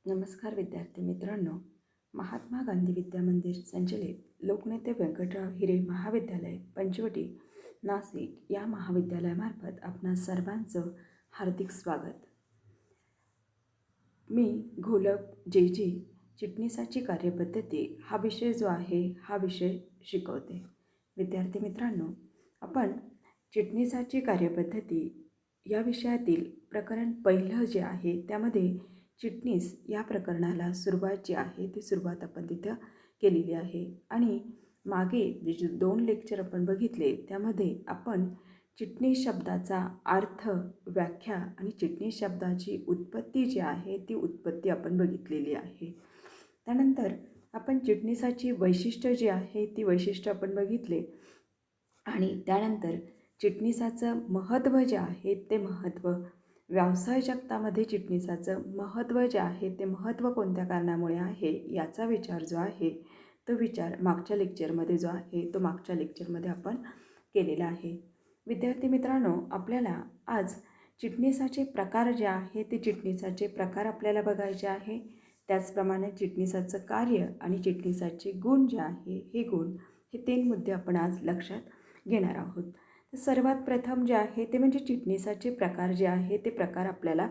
नमस्कार विद्यार्थी मित्रांनो. महात्मा गांधी विद्या मंदिर संचलित लोकनेते व्यंकटराव हिरे महाविद्यालय पंचवटी नाशिक या महाविद्यालयामार्फत आपणा सर्वांचं हार्दिक स्वागत. मी घोलप जे चिटणीसाची कार्यपद्धती हा विषय जो आहे हा विषय शिकवते. विद्यार्थी मित्रांनो, आपण चिटणीसाची कार्यपद्धती या विषयातील प्रकरण पहिलं जे आहे त्यामध्ये चिटणीस या प्रकरणाला सुरुवात जी आहे ती सुरुवात आपण तिथं केलेली आहे. आणि मागे जे 2 लेक्चर आपण बघितले त्यामध्ये आपण चिटणीस शब्दाचा अर्थ, व्याख्या आणि चिटणीस शब्दाची उत्पत्ती जी आहे ती उत्पत्ती आपण बघितलेली आहे. त्यानंतर आपण चिटणीसाची वैशिष्ट्य जी आहे ती वैशिष्ट्य आपण बघितले आणि त्यानंतर चिटणीसाचं महत्त्व जे आहे ते महत्त्व, व्यवसाय जगतामध्ये चिटणीसाचं महत्त्व जे आहे ते महत्त्व कोणत्या कारणामुळे आहे याचा विचार जो आहे तो विचार मागच्या लेक्चरमध्ये जो आहे तो मागच्या लेक्चरमध्ये आपण केलेला आहे. विद्यार्थी मित्रांनो, आपल्याला आज चिटणीसाचे प्रकार जे आहे ते चिटणीसाचे प्रकार आपल्याला बघायचे आहे. त्याचप्रमाणे चिटणीसाचं कार्य आणि चिटणीसाचे गुण जे आहे हे गुण हे 3 मुद्दे आपण आज लक्षात घेणार आहोत. तर सर्वात प्रथम जे आहे ते म्हणजे चिटणीसाचे प्रकार जे आहे ते प्रकार आपल्याला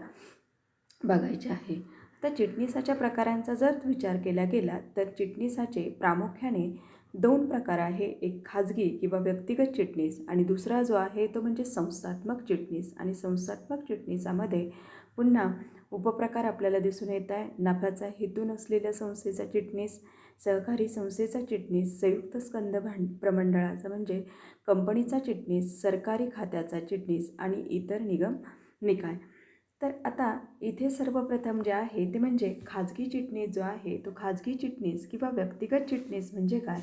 बघायचे आहे. तर चिटणीसाच्या प्रकारांचा जर विचार केला गेला तर चिटणीसाचे प्रामुख्याने 2 प्रकार आहे. एक खाजगी किंवा व्यक्तिगत चिटणीस आणि दुसरा जो आहे तो म्हणजे संस्थात्मक चिटणीस. आणि संस्थात्मक चिटणीसामध्ये पुन्हा उपप्रकार आपल्याला दिसून येत आहे. नफ्याचा हेतू नसलेल्या संस्थेचा चिटणीस, सहकारी संस्थेचा चिटणीस, संयुक्त स्कंद प्रमंडळाचा म्हणजे कंपनीचा चिटणीस, सरकारी खात्याचा चिटणीस आणि इतर निगम निकाय. तर आता इथे सर्वप्रथम जे आहे ते म्हणजे खाजगी चिटणीस जो आहे तो खाजगी चिटणीस किंवा व्यक्तिगत चिटणीस म्हणजे काय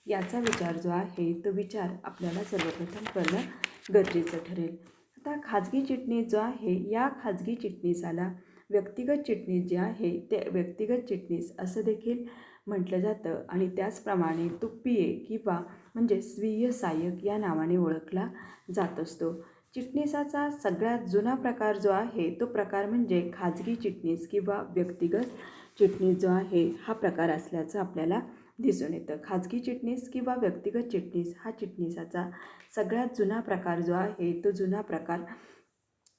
याचा विचार जो आहे तो विचार आपल्याला सर्वप्रथम करणं गरजेचं ठरेल. आता खाजगी चिटणीस जो आहे या खाजगी चिटणीसाला व्यक्तिगत चिटणीस जे आहे ते व्यक्तिगत चिटणीस असं देखील म्हटलं जातं आणि त्याचप्रमाणे तो पी ए किंवा म्हणजे स्वीय सहाय्यक या नावाने ओळखला जात असतो. चिटणीसाचा सगळ्यात जुना प्रकार जो आहे तो प्रकार म्हणजे खाजगी चिटणीस किंवा व्यक्तिगत चिटणीस जो आहे हा प्रकार असल्याचं आपल्याला दिसून येतं. खाजगी चिटणीस किंवा व्यक्तिगत चिटणीस हा चिटणीसाचा सगळ्यात जुना प्रकार जो आहे तो जुना प्रकार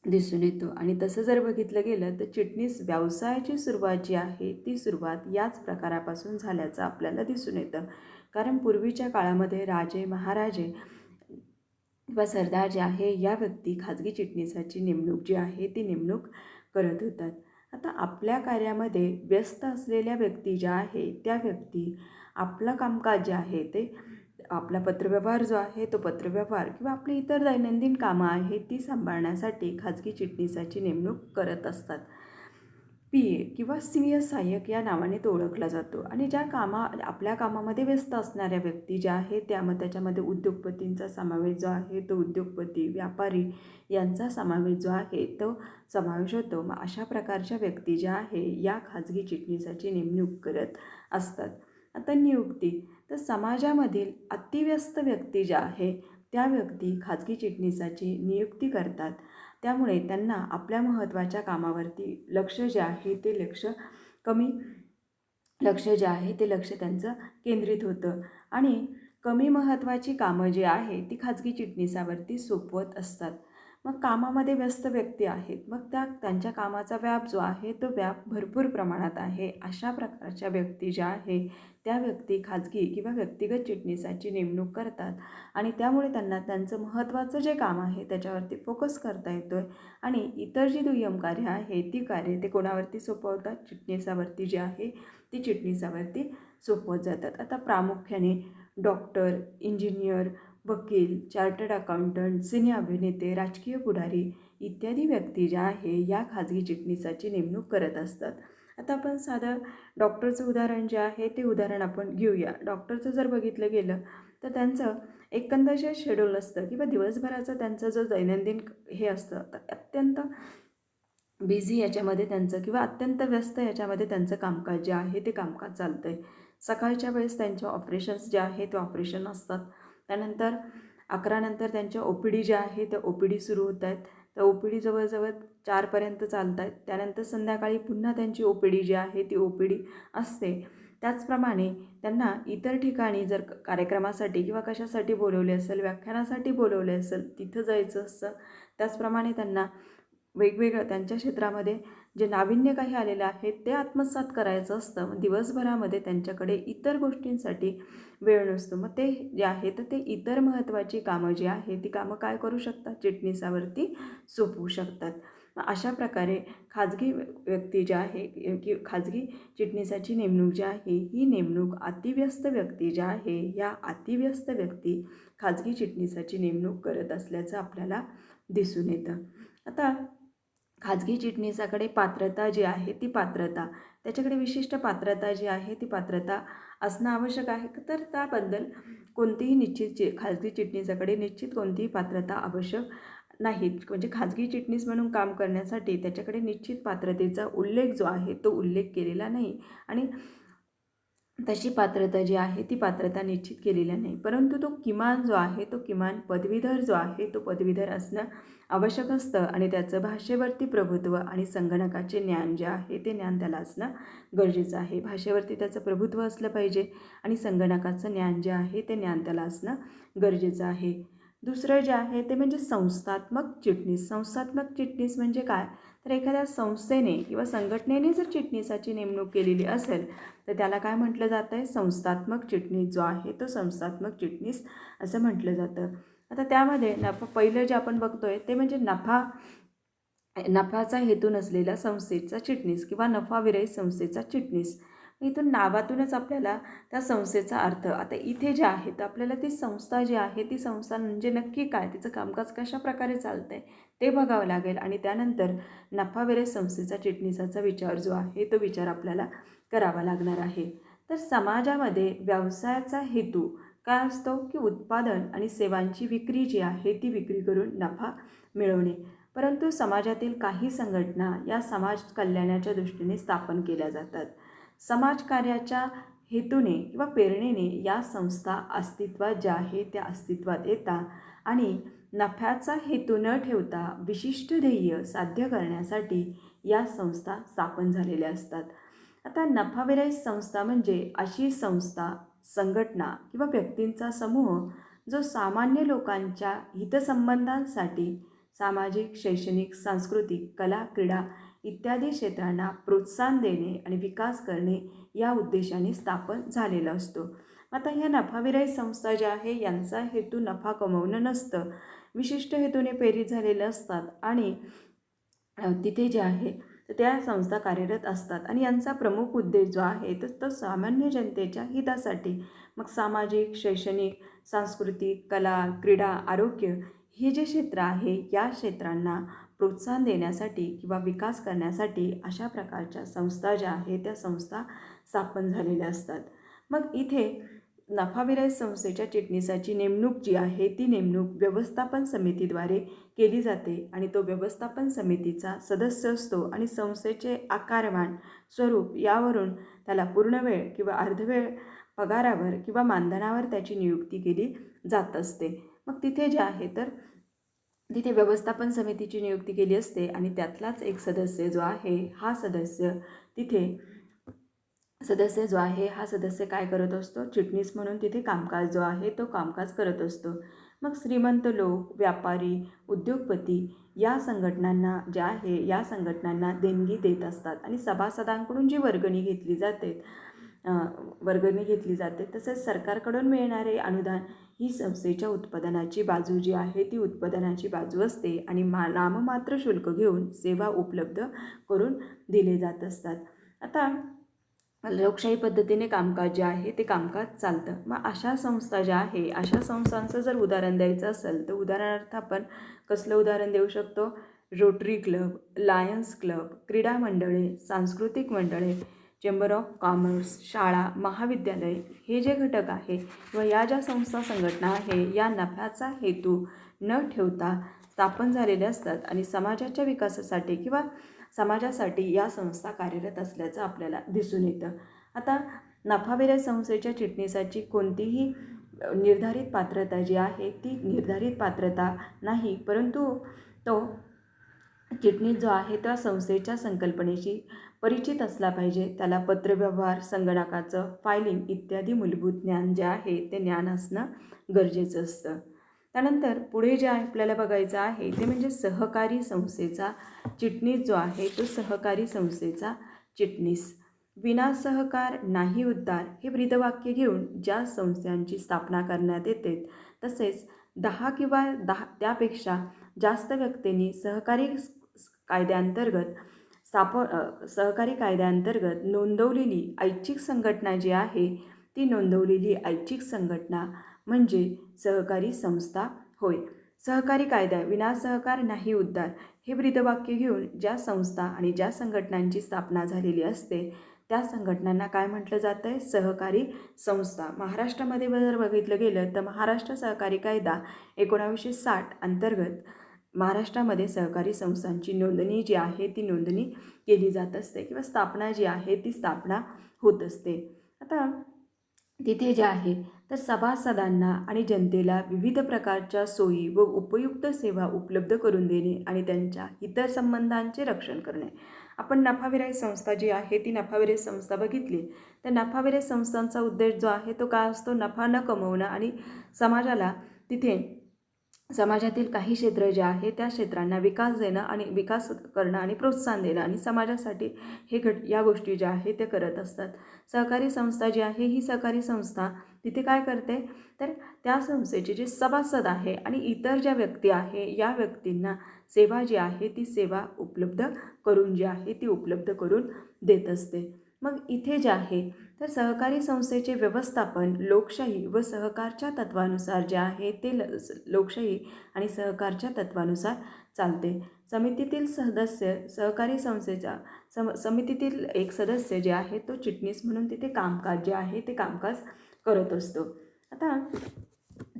दिसून येतो. आणि तसं जर बघितलं गेलं तर चिटणीस व्यवसायाची सुरुवात जी आहे ती सुरुवात याच प्रकारापासून झाल्याचं आपल्याला दिसून येतं. कारण पूर्वीच्या काळामध्ये राजे, महाराजे व सरदार जे आहे या व्यक्ती खाजगी चिटणीसाची नेमणूक जी आहे ती नेमणूक करत होतात. आता आपल्या कार्यामध्ये व्यस्त असलेल्या व्यक्ती ज्या आहे त्या व्यक्ती आपलं कामकाज जे आहे ते आपला पत्रव्यवहार जो आहे तो पत्रव्यवहार किंवा आपली इतर दैनंदिन कामं आहेत ती सांभाळण्यासाठी खाजगी चिटणीसाची नेमणूक करत असतात. पी ए किंवा स्वीय सहाय्यक या नावाने तो ओळखला जातो. आणि ज्या आपल्या कामामध्ये व्यस्त असणाऱ्या व्यक्ती ज्या आहेत त्याच्यामध्ये उद्योगपतींचा समावेश जो आहे तो उद्योगपती, व्यापारी यांचा समावेश जो आहे तो समावेश होतो. मग अशा प्रकारच्या व्यक्ती ज्या आहे या खाजगी चिटणीसाची नेमणूक करत असतात. आता नियुक्ती, तर समाजामधील अतिव्यस्त व्यक्ती ज्या आहे त्या व्यक्ती खाजगी चिटणीसाची नियुक्ती करतात. त्यामुळे त्यांना आपल्या महत्त्वाच्या कामावरती लक्ष जे आहे ते लक्ष जे आहे ते लक्ष त्यांचं केंद्रित होतं. आणि कमी महत्त्वाची कामं जी आहे ती खाजगी चिटणीसावरती सोपवत असतात. मग कामामध्ये व्यस्त व्यक्ती आहेत, मग त्यांच्या कामाचा व्याप जो आहे तो व्याप भरपूर प्रमाणात आहे. अशा प्रकारच्या व्यक्ती ज्या आहे त्या व्यक्ती खाजगी किंवा व्यक्तिगत चिटणीसाची नेमणूक करतात. आणि त्यामुळे त्यांना त्यांचं महत्त्वाचं जे काम आहे त्याच्यावरती फोकस करता येतो आहे. आणि इतर जी दुय्यम कार्य आहे ती कार्य ते कोणावरती सोपवतात, चिटणीसावरती जी आहे ती चिटणीसावरती सोपवत जातात. आता प्रामुख्याने डॉक्टर, इंजिनियर, वकील, चार्टर्ड अकाउंटंट, सिने अभिनेते, राजकीय पुढारी इत्यादी व्यक्ती ज्या आहे या खाजगी चिटणीसाची नेमणूक करत असतात. आता आपण साधं डॉक्टरचं उदाहरण जे आहे ते उदाहरण आपण घेऊया. डॉक्टरचं जर बघितलं गेलं तर त्यांचं एकंदर जे शेड्यूल असतं किंवा दिवसभराचं त्यांचं जो दैनंदिन हे असतं तर अत्यंत बिझी याच्यामध्ये त्यांचं किंवा अत्यंत व्यस्त याच्यामध्ये त्यांचं कामकाज जे आहे ते कामकाज चालतं आहे. सकाळच्या वेळेस त्यांचे ऑपरेशन्स जे आहे ते ऑपरेशन असतात. त्यानंतर 11 नंतर त्यांच्या ओ पी डी जे आहे त्या ओ पी डी सुरू होत आहेत. त्या ओ पी डी जवळजवळ 4पर्यंत चालत आहेत. त्यानंतर संध्याकाळी पुन्हा त्यांची OPD जी आहे ती OPD असते. त्याचप्रमाणे त्यांना इतर ठिकाणी जर कार्यक्रमासाठी किंवा कशासाठी बोलवले असेल, व्याख्यानासाठी बोलवले असेल, तिथं जायचं असतं. त्याचप्रमाणे त्यांना वेगवेगळं त्यांच्या क्षेत्रामध्ये जे नाविन्य काही आलेलं आहे ते आत्मसात करायचं असतं. मग दिवसभरामध्ये त्यांच्याकडे इतर गोष्टींसाठी वेळ नसतो. मग ते जे आहे तर ते इतर महत्त्वाची कामं जी आहे ती कामं काय करू शकतात, चिटणीसावरती सोपवू शकतात. मग अशा प्रकारे खाजगी व्यक्ती ज्या आहे की खाजगी चिटणीसाची नेमणूक जी आहे ही नेमणूक अतिव्यस्त व्यक्ती ज्या आहे या अतिव्यस्त व्यक्ती खाजगी चिटणीसाची नेमणूक करत असल्याचं आपल्याला दिसून येतं. आता खाजगी चिटणीसाकडे पात्रता जी आहे ती पात्रता त्याच्याकडे विशिष्ट पात्रता जी आहे ती पात्रता असणं आवश्यक आहे. तर त्याबद्दल कोणतीही निश्चित खाजगी चिटणीसाकडे निश्चित कोणतीही पात्रता आवश्यक नाही. म्हणजे खाजगी चिटणीस म्हणून काम करण्यासाठी त्याच्याकडे निश्चित पात्रतेचा उल्लेख जो आहे तो उल्लेख केलेला नाही आणि तशी पात्रता जी आहे ती पात्रता निश्चित केलेल्या नाही. परंतु तो किमान जो आहे तो किमान पदवीधर जो आहे तो पदवीधर असणं आवश्यक असतं आणि त्याचं भाषेवरती प्रभुत्व आणि संगणकाचे ज्ञान जे आहे ते ज्ञान त्याला असणं गरजेचं आहे. भाषेवरती त्याचं प्रभुत्व असलं पाहिजे आणि संगणकाचं ज्ञान जे आहे ते ज्ञान त्याला असणं गरजेचं आहे. दुसरं जे आहे ते म्हणजे संस्थात्मक चिटणीस. संस्थात्मक चिटणीस म्हणजे काय, तर एखाद्या संस्थेने किंवा संघटनेने जर चिटणीसाची नेमणूक केलेली असेल तर त्याला काय म्हटलं जातं आहे, संस्थात्मक चिटणीस जो आहे तो संस्थात्मक चिटणीस असं म्हटलं जातं. आता त्यामध्ये पहिलं जे आपण बघतोय ते म्हणजे नफाचा हेतू नसलेल्या संस्थेचा चिटणीस किंवा नफाविरहित संस्थेचा चिटणीस. इथून नावातूनच आपल्याला त्या संस्थेचा अर्थ, आता इथे जे आहे तर आपल्याला ती संस्था जी आहे ती संस्था म्हणजे नक्की काय, तिचं कामकाज कशा प्रकारे चालतं आहे ते बघावं लागेल आणि त्यानंतर नफाविरहित संस्थेचा चिटणीसाचा विचार जो आहे तो विचार आपल्याला करावा लागणार आहे. तर समाजामध्ये व्यवसायाचा हेतू काय असतो की उत्पादन आणि सेवांची विक्री जी आहे ती विक्री करून नफा मिळवणे. परंतु समाजातील काही संघटना या समाज कल्याणाच्या दृष्टीने स्थापन केल्या जातात. समाजकार्याच्या हेतूने किंवा प्रेरणेने या संस्था अस्तित्वात ज्या आहेत त्या अस्तित्वात येतात आणि नफ्याचा हेतू न ठेवता विशिष्ट ध्येय साध्य करण्यासाठी या संस्था स्थापन झालेल्या असतात. आता नफाविरहित संस्था म्हणजे अशी संस्था, संघटना किंवा व्यक्तींचा समूह जो सामान्य लोकांच्या हितसंबंधांसाठी सामाजिक, शैक्षणिक, सांस्कृतिक, कला, क्रीडा इत्यादी क्षेत्रांना प्रोत्साहन देणे आणि विकास करणे या उद्देशाने स्थापन झालेला असतो. आता ह्या नफाविरहित संस्था ज्या आहे यांचा हेतू नफा कमवणं नसतं, विशिष्ट हेतूने प्रेरित झालेल्या असतात आणि तिथे जे आहे तर त्या संस्था कार्यरत असतात आणि यांचा प्रमुख उद्देश जो आहे तर तो सामान्य जनतेच्या हितासाठी, मग सामाजिक, शैक्षणिक, सांस्कृतिक, कला, क्रीडा, आरोग्य हे जे क्षेत्र आहे या क्षेत्रांना प्रोत्साहन देण्यासाठी किंवा विकास करण्यासाठी अशा प्रकारच्या संस्था ज्या आहेत त्या संस्था स्थापन झालेल्या असतात. मग इथे नफाविरहित संस्थेच्या चिटणीसाची नेमणूक जी आहे ती नेमणूक व्यवस्थापन समितीद्वारे केली जाते आणि तो व्यवस्थापन समितीचा सदस्य असतो आणि संस्थेचे आकारमान, स्वरूप यावरून त्याला पूर्णवेळ किंवा अर्धवेळ पगारावर किंवा मानधनावर त्याची नियुक्ती केली जात असते. मग तिथे जे आहे तर तिथे व्यवस्थापन समितीची नियुक्ती केली असते आणि त्यातलाच एक सदस्य जो आहे हा सदस्य हा सदस्य काय करत असतो, चिटणीस म्हणून तिथे कामकाज जो आहे तो कामकाज करत असतो. मग श्रीमंत लोक, व्यापारी, उद्योगपती या संघटनांना ज्या आहे या संघटनांना देणगी देत असतात आणि सभासदांकडून जी वर्गणी घेतली जाते तसेच सरकारकडून मिळणारे अनुदान ही संस्थेच्या उत्पादनाची बाजू जी आहे ती उत्पादनाची बाजू असते आणि नाममात्र शुल्क घेऊन सेवा उपलब्ध करून दिले जात असतात. आता लोकशाही पद्धतीने कामकाज जे आहे ते कामकाज चालतं. मग अशा संस्था ज्या आहे अशा संस्थांचं जर उदाहरण द्यायचं असेल तर उदाहरणार्थ आपण कसलं उदाहरण देऊ शकतो, रोटरी क्लब, लायन्स क्लब, क्रीडा मंडळे, सांस्कृतिक मंडळे, चेंबर ऑफ कॉमर्स, शाळा, महाविद्यालय हे जे घटक आहे किंवा या ज्या संस्था संघटना आहे या नफ्याचा हेतू न ठेवता स्थापन झालेल्या असतात आणि समाजाच्या विकासासाठी किंवा समाजासाठी या संस्था कार्यरत असल्याचं आपल्याला दिसून येतं. आता नफाविरहित संस्थेच्या चिटणीसाची कोणतीही निर्धारित पात्रता जी आहे ती निर्धारित पात्रता नाही, परंतु तो चिटणीस जो आहे त्या संस्थेच्या संकल्पनेशी परिचित असला पाहिजे. त्याला पत्रव्यवहार, संगणकाचं, फायलिंग इत्यादी मूलभूत ज्ञान जे आहे ते ज्ञान असणं गरजेचं असतं. त्यानंतर पुढे जे आहे आपल्याला बघायचं आहे ते म्हणजे सहकारी संस्थेचा चिटणीस जो आहे तो सहकारी संस्थेचा चिटणीस. विना सहकार नाही उद्धार हे ब्रीदवाक्य घेऊन ज्या संस्थांची स्थापना करण्यात येते तसेच 10 किंवा त्यापेक्षा जास्त व्यक्तींनी कायद्याअंतर्गत सहकारी कायद्याअंतर्गत नोंदवलेली ऐच्छिक संघटना जी आहे ती नोंदवलेली ऐच्छिक संघटना म्हणजे सहकारी संस्था होय. सहकारी कायदा विना सहकार नाही उद्धार हे ब्रीदवाक्य घेऊन ज्या संस्था आणि ज्या संघटनांची स्थापना झालेली असते त्या संघटनांना काय म्हटलं जातं आहे? सहकारी संस्था. महाराष्ट्रामध्ये जर बघितलं गेलं तर महाराष्ट्र सहकारी कायदा 1960 अंतर्गत महाराष्ट्रामध्ये सहकारी संस्थांची नोंदणी जी आहे ती नोंदणी केली जात असते किंवा स्थापना जी आहे ती स्थापना होत असते. आता तिथे जे आहे तर सभासदांना आणि जनतेला विविध प्रकारच्या सोयी व उपयुक्त सेवा उपलब्ध करून देणे आणि त्यांच्या हितसंबंधांचे रक्षण करणे. आपण नफाविरहित संस्था जी आहे ती नफाविरहित संस्था बघितली तर नफाविरहित संस्थांचा उद्देश जो आहे तो काय असतो? नफा न कमवणं आणि समाजाला तिथे समाजातील काही क्षेत्र जे आहे त्या क्षेत्रांना विकास देणं आणि विकास करणं आणि प्रोत्साहन देणं आणि समाजासाठी या गोष्टी ज्या आहेत ते करत असतात. सहकारी संस्था जी आहे ही सहकारी संस्था तिथे काय करते तर त्या संस्थेचे जे सभासद आहे आणि इतर ज्या व्यक्ती आहे या व्यक्तींना सेवा जी आहे ती सेवा उपलब्ध करून जी आहे ती उपलब्ध करून देत असते. मग इथे जे आहे तर सहकारी संस्थेचे व्यवस्थापन लोकशाही व सहकारच्या तत्वानुसार जे आहे ते लोकशाही आणि सहकारच्या तत्वानुसार चालते. समितीतील सदस्य सहकारी संस्थेचा समितीतील एक सदस्य जे आहे तो चिटणीस म्हणून तिथे कामकाज जे आहे ते कामकाज करत असतो. आता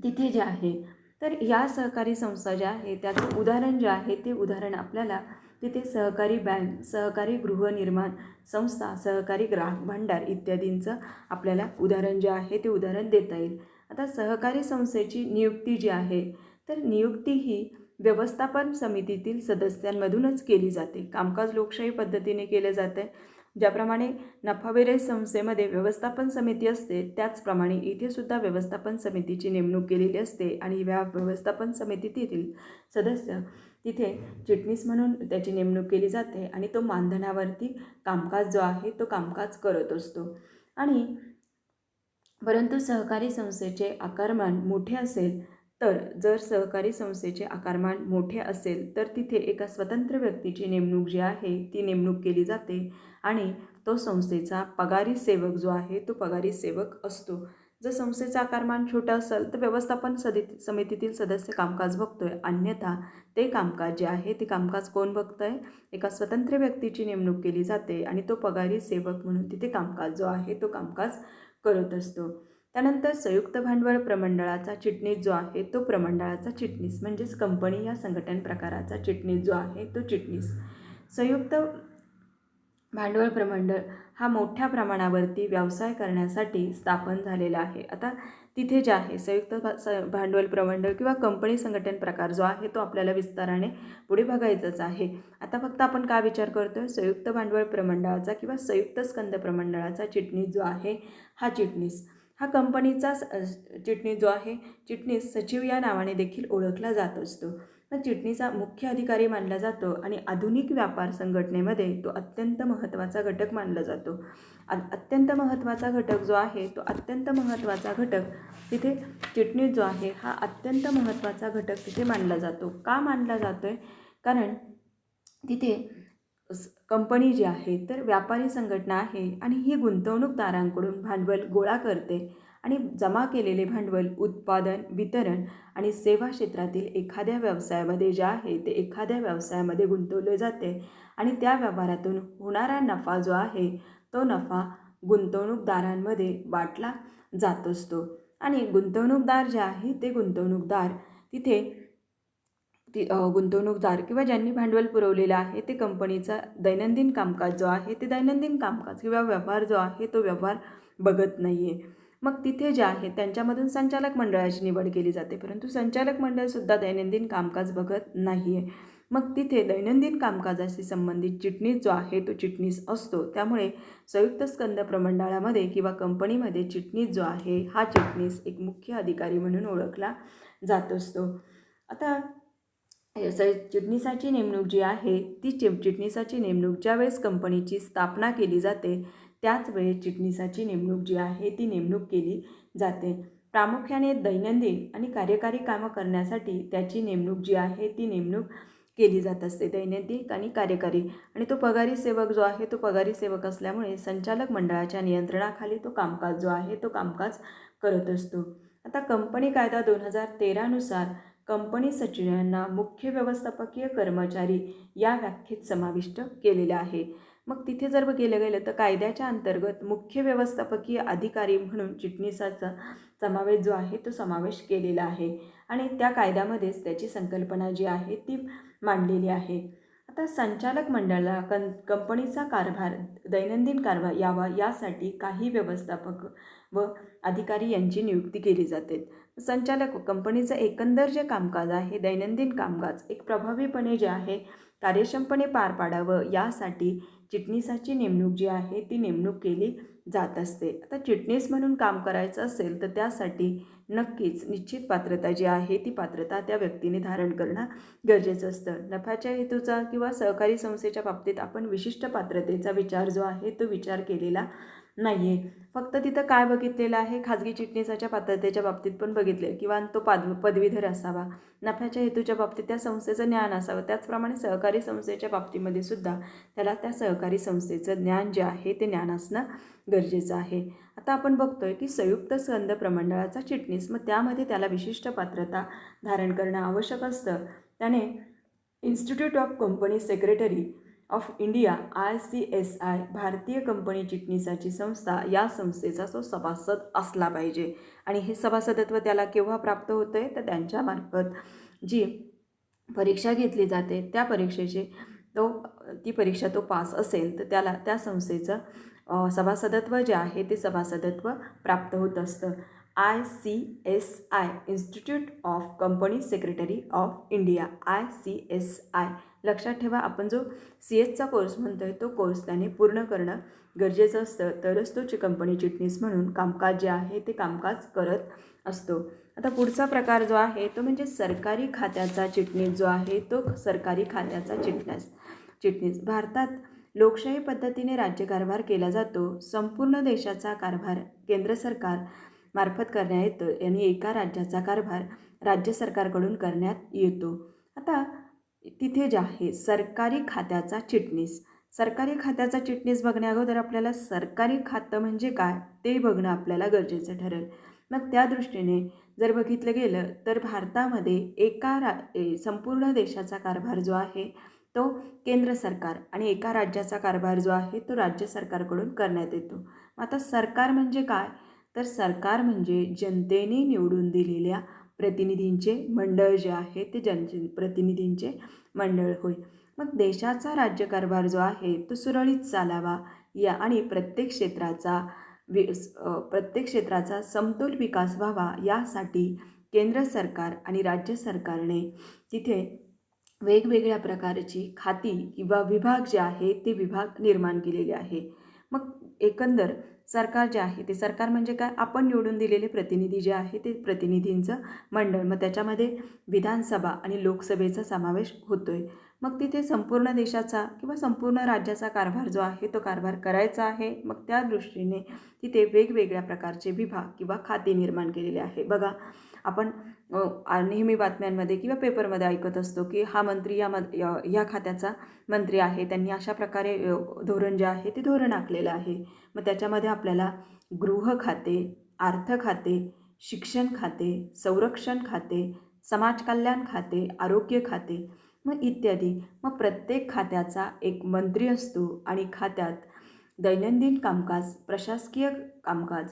तिथे जे आहे तर या सहकारी संस्था ज्या आहे त्याचं उदाहरण जे आहे ते उदाहरण आपल्याला तिथे सहकारी बँक, सहकारी गृहनिर्माण संस्था, सहकारी ग्राहक भांडार इत्यादींचं आपल्याला उदाहरण जे आहे ते उदाहरण देता येईल. आता सहकारी संस्थेची नियुक्ती जी आहे तर नियुक्ती ही व्यवस्थापन समितीतील सदस्यांमधूनच केली जाते. कामकाज लोकशाही पद्धतीने केले जाते. ज्याप्रमाणे नफाविरहित संस्थेमध्ये व्यवस्थापन समिती असते त्याचप्रमाणे इथे सुद्धा व्यवस्थापन समितीची नेमणूक केलेली असते आणि या व्यवस्थापन समितीतील सदस्य तिथे चिटणीस म्हणून त्याची नेमणूक केली जाते आणि तो मानधनावरती कामकाज जो आहे तो कामकाज करत असतो. आणि परंतु सहकारी संस्थेचे आकारमान मोठे असेल तर जर सहकारी संस्थेचे आकारमान मोठे असेल तर तिथे एका स्वतंत्र व्यक्तीची नेमणूक जी आहे ती नेमणूक केली जाते आणि तो संस्थेचा पगारी सेवक जो आहे तो पगारी सेवक असतो. जर संस्थेचं आकारमान छोटं असेल तर व्यवस्थापन समितीतील सदस्य कामकाज बघतोय, अन्यथा ते कामकाज जे आहे ते कामकाज कोण बघतंय? एका स्वतंत्र व्यक्तीची नेमणूक केली जाते आणि तो पगारी सेवक म्हणून तिथे कामकाज जो आहे तो कामकाज करत असतो. त्यानंतर संयुक्त भांडवल प्रमंडळाचा चिटणीस जो आहे तो प्रमंडळाचा चिटणीस म्हणजेच कंपनी या संघटन प्रकाराचा चिटणीस जो आहे तो चिटणीस. संयुक्त भांडवल प्रमंडळ हा मोठ्या प्रमाणावरती व्यवसाय करण्यासाठी स्थापन झालेला आहे. आता तिथे जे आहे संयुक्त भांडवल प्रमंडळ किंवा कंपनी संघटन प्रकार जो आहे तो आपल्याला विस्ताराने पुढे बघायचाच आहे. आता फक्त आपण काय विचार करतोय? संयुक्त भांडवल प्रमंडळाचा किंवा संयुक्त स्कंद प्रमंडळाचा चिटणीस जो आहे हा चिटणीस हा कंपनीचा चिटणीस जो आहे चिटणीस सचिव या नावाने देखील ओळखला जात असतो. तर चिटणीचा मुख्य अधिकारी मानला जातो आणि आधुनिक व्यापार संघटनेमध्ये तो अत्यंत महत्त्वाचा घटक मानला जातो. अत्यंत महत्त्वाचा घटक जो आहे तो अत्यंत महत्त्वाचा घटक तिथे चिटणीस जो आहे हा अत्यंत महत्त्वाचा घटक तिथे मानला जातो. का मानला जातो आहे? कारण तिथे कंपनी जी आहे तर व्यापारी संघटना आहे आणि ही गुंतवणूकदारांकडून भांडवल गोळा करते आणि जमा केलेले भांडवल उत्पादन, वितरण आणि सेवा क्षेत्रातील एखाद्या व्यवसायामध्ये जे आहे ते एखाद्या व्यवसायामध्ये गुंतवले जाते आणि त्या व्यवहारातून होणारा नफा जो आहे तो नफा गुंतवणूकदारांमध्ये वाटला जात असतो. आणि गुंतवणूकदार जे आहे ते गुंतवणूकदार तिथे गुंतवणूकदार किंवा ज्यांनी भांडवल पुरवलेलं आहे ते कंपनीचा दैनंदिन कामकाज जो आहे ते दैनंदिन कामकाज किंवा व्यवहार जो आहे तो व्यवहार बघत नाही आहे. मग तिथे जे आहे त्यांच्यामधून संचालक मंडळाची निवड केली जाते, परंतु संचालक मंडळसुद्धा दैनंदिन कामकाज बघत नाही आहे. मग तिथे दैनंदिन कामकाजाशी संबंधित चिटणीस जो आहे तो चिटणीस असतो. त्यामुळे संयुक्त स्कंद प्रमंडळामध्ये किंवा कंपनीमध्ये चिटणीस जो आहे हा चिटणीस एक मुख्य अधिकारी म्हणून ओळखला जात असतो. आता चिटणीसाची नेमणूक जी आहे ती चिटणीसाची नेमणूक ज्यावेळेस कंपनीची स्थापना केली जाते त्याच वेळेस चिटणीसाची नेमणूक जी आहे ती नेमणूक केली जाते. प्रामुख्याने दैनंदिन आणि कार्यकारी कामं करण्यासाठी त्याची नेमणूक जी आहे ती नेमणूक केली जात असते, दैनंदिन आणि कार्यकारी. आणि तो पगारी सेवक जो आहे तो पगारी सेवक असल्यामुळे संचालक मंडळाच्या नियंत्रणाखाली तो कामकाज जो आहे तो कामकाज करत असतो. आता कंपनी कायदा 2013 नुसार कंपनी सचिवांना मुख्य व्यवस्थापकीय कर्मचारी या व्याख्येत समाविष्ट केलेले आहे. मग तिथे जर गेलं गेलं तर कायद्याच्या अंतर्गत मुख्य व्यवस्थापकीय अधिकारी म्हणून चिटणीसाचा समावेश जो आहे तो समावेश केलेला आहे आणि त्या कायद्यामध्येच त्याची संकल्पना जी आहे ती मांडलेली आहे. आता संचालक मंडळाला कंपनीचा कारभार दैनंदिन कारभार यावा यासाठी काही व्यवस्थापक व अधिकारी यांची नियुक्ती केली जाते. संचालक कंपनीचं एकंदर जे कामकाज आहे दैनंदिन कामकाज एक प्रभावीपणे जे आहे कार्यक्षमपणे पार पाडावं यासाठी चिटणीसाची नेमणूक जी आहे ती नेमणूक केली जात असते. आता चिटणीस म्हणून काम करायचं असेल तर त्यासाठी नक्कीच निश्चित पात्रता जी आहे ती पात्रता त्या व्यक्तीने धारण करणं गरजेचं असतं. नफ्याच्या हेतूचा किंवा सहकारी संस्थेच्या बाबतीत आपण विशिष्ट पात्रतेचा विचार जो आहे तो विचार केलेला नाही आहे. फक्त तिथं काय बघितलेलं आहे, खाजगी चिटणीसाच्या पात्रतेच्या बाबतीत पण बघितले किंवा तो पदवीधर असावा, नफ्याच्या हेतूच्या बाबतीत त्या संस्थेचं ज्ञान असावं. त्याचप्रमाणे सहकारी संस्थेच्या बाबतीमध्ये सुद्धा त्याला त्या सहकारी संस्थेचं ज्ञान जे आहे ते ज्ञान असणं गरजेचं आहे. आता आपण बघतोय की संयुक्त स्कंद प्रमंडळाचा चिटणीस, मग त्यामध्ये त्याला विशिष्ट पात्रता धारण करणं आवश्यक असतं. त्याने institute of company secretary of India ICSI भारतीय कंपनी चिटणीसाची संस्था या संस्थेचा तो सभासद असला पाहिजे. आणि हे सभासदत्व त्याला केव्हा प्राप्त होतं आहे तर त्यांच्यामार्फत जी परीक्षा घेतली जाते त्या परीक्षेचे ती परीक्षा तो पास असेल तर त्याला त्या संस्थेचं सभासदत्व जे आहे ते सभासदत्व प्राप्त होत असतं. ICSI institute of company secretary of India ICSI लक्षात ठेवा. आपण जो CS चा कोर्स म्हणतो आहे तो कोर्स त्याने पूर्ण करणं गरजेचं असतं, तरच तो कंपनी चिटणीस म्हणून कामकाज जे आहे ते कामकाज करत असतो. आता पुढचा प्रकार जो आहे तो म्हणजे सरकारी खात्याचा चिटणीस जो आहे तो सरकारी खात्याचा चिटणीस. भारतात लोकशाही पद्धतीने राज्यकारभार केला जातो. संपूर्ण देशाचा कारभार केंद्र सरकार मार्फत करण्यात येतं आणि एका राज्याचा कारभार राज्य सरकारकडून करण्यात येतो. आता तिथे जे आहे सरकारी खात्याचा चिटणीस, सरकारी खात्याचा चिटणीस बघण्या अगोदर आपल्याला सरकारी खातं म्हणजे काय ते बघणं आपल्याला गरजेचं ठरेल. मग त्या दृष्टीने जर बघितलं गेलं तर भारतामध्ये एका संपूर्ण देशाचा कारभार जो आहे तो केंद्र सरकार आणि एका राज्याचा कारभार जो आहे तो राज्य सरकारकडून करण्यात येतो. आता सरकार म्हणजे काय तर सरकार म्हणजे जनतेने निवडून दिलेल्या प्रतिनिधींचे मंडळ जे आहे ते प्रतिनिधींचे मंडळ होय. मग देशाचा राज्यकारभार जो आहे तो सुरळीत चालावा या आणि प्रत्येक क्षेत्राचा समतोल विकास व्हावा यासाठी केंद्र सरकार आणि राज्य सरकारने तिथे वेगवेगळ्या प्रकारची खाती किंवा विभाग जे आहे ते विभाग निर्माण केलेले आहे. मग एकंदर सरकार जे आहे ते सरकार म्हणजे काय, आपण निवडून दिलेले प्रतिनिधी जे आहे ते प्रतिनिधींचं मंडळ, मग त्याच्यामध्ये विधानसभा आणि लोकसभेचा समावेश होतो आहे. मग तिथे संपूर्ण देशाचा किंवा संपूर्ण राज्याचा कारभार जो आहे तो कारभार करायचा आहे. मग त्या दृष्टीने तिथे वेगवेगळ्या प्रकारचे विभाग किंवा खाते निर्माण केलेले आहे. बघा आपण नेहमी बातम्यांमध्ये किंवा पेपरमध्ये ऐकत असतो की हा मंत्री या खात्याचा मंत्री आहे, त्यांनी अशा प्रकारे धोरण जे आहे ते धोरण आखलेलं आहे. मग त्याच्यामध्ये आपल्याला गृह खाते, अर्थ खाते, शिक्षण खाते, संरक्षण खाते, समाज कल्याण खाते, आरोग्य खाते मग इत्यादी. मग प्रत्येक खात्याचा एक मंत्री असतो आणि खात्यात दैनंदिन कामकाज प्रशासकीय कामकाज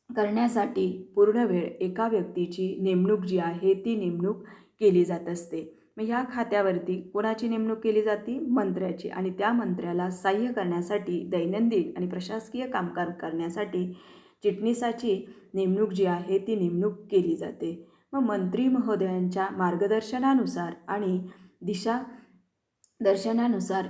करण्यासाठी पूर्ण वेळ एका व्यक्तीची नेमणूक जी आहे ती नेमणूक केली जात असते. मग ह्या खात्यावरती कोणाची नेमणूक केली जाते, मंत्र्याची, आणि त्या मंत्र्याला सहाय्य करण्यासाठी दैनंदिन आणि प्रशासकीय कामकाज करण्यासाठी चिटणीसाची नेमणूक जी आहे ती नेमणूक केली जाते. मग मंत्री महोदयांच्या मार्गदर्शनानुसार आणि दिशा दर्शनानुसार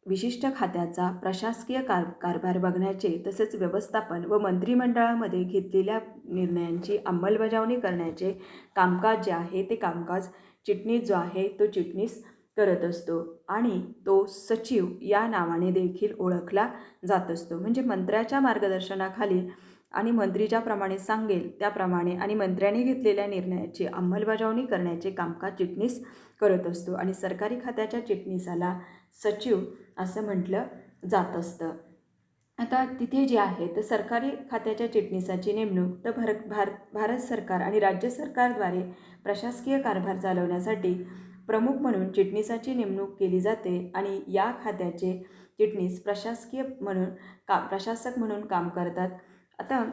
विशिष्ट खात्याचा प्रशासकीय कारभार बघण्याचे तसेच व्यवस्थापन व मंत्रिमंडळामध्ये घेतलेल्या निर्णयांची अंमलबजावणी करण्याचे कामकाज जे आहे ते कामकाज चिटणीस जो आहे तो चिटणीस करत असतो आणि तो सचिव या नावाने देखील ओळखला जात असतो. म्हणजे मंत्र्याच्या मार्गदर्शनाखाली आणि मंत्री ज्याप्रमाणे सांगेल त्याप्रमाणे आणि मंत्र्याने घेतलेल्या निर्णयाची अंमलबजावणी करण्याचे कामकाज चिटणीस करत असतो आणि सरकारी खात्याच्या चिटणीसाला सचिव असं म्हटलं जात असतं. आता तिथे जे आहे तर सरकारी खात्याच्या चिटणीसाची नेमणूक तर भारत सरकार आणि राज्य सरकारद्वारे प्रशासकीय कारभार चालवण्यासाठी प्रमुख म्हणून चिटणीसाची नेमणूक केली जाते आणि या खात्याचे चिटणीस प्रशासक म्हणून काम करतात. आता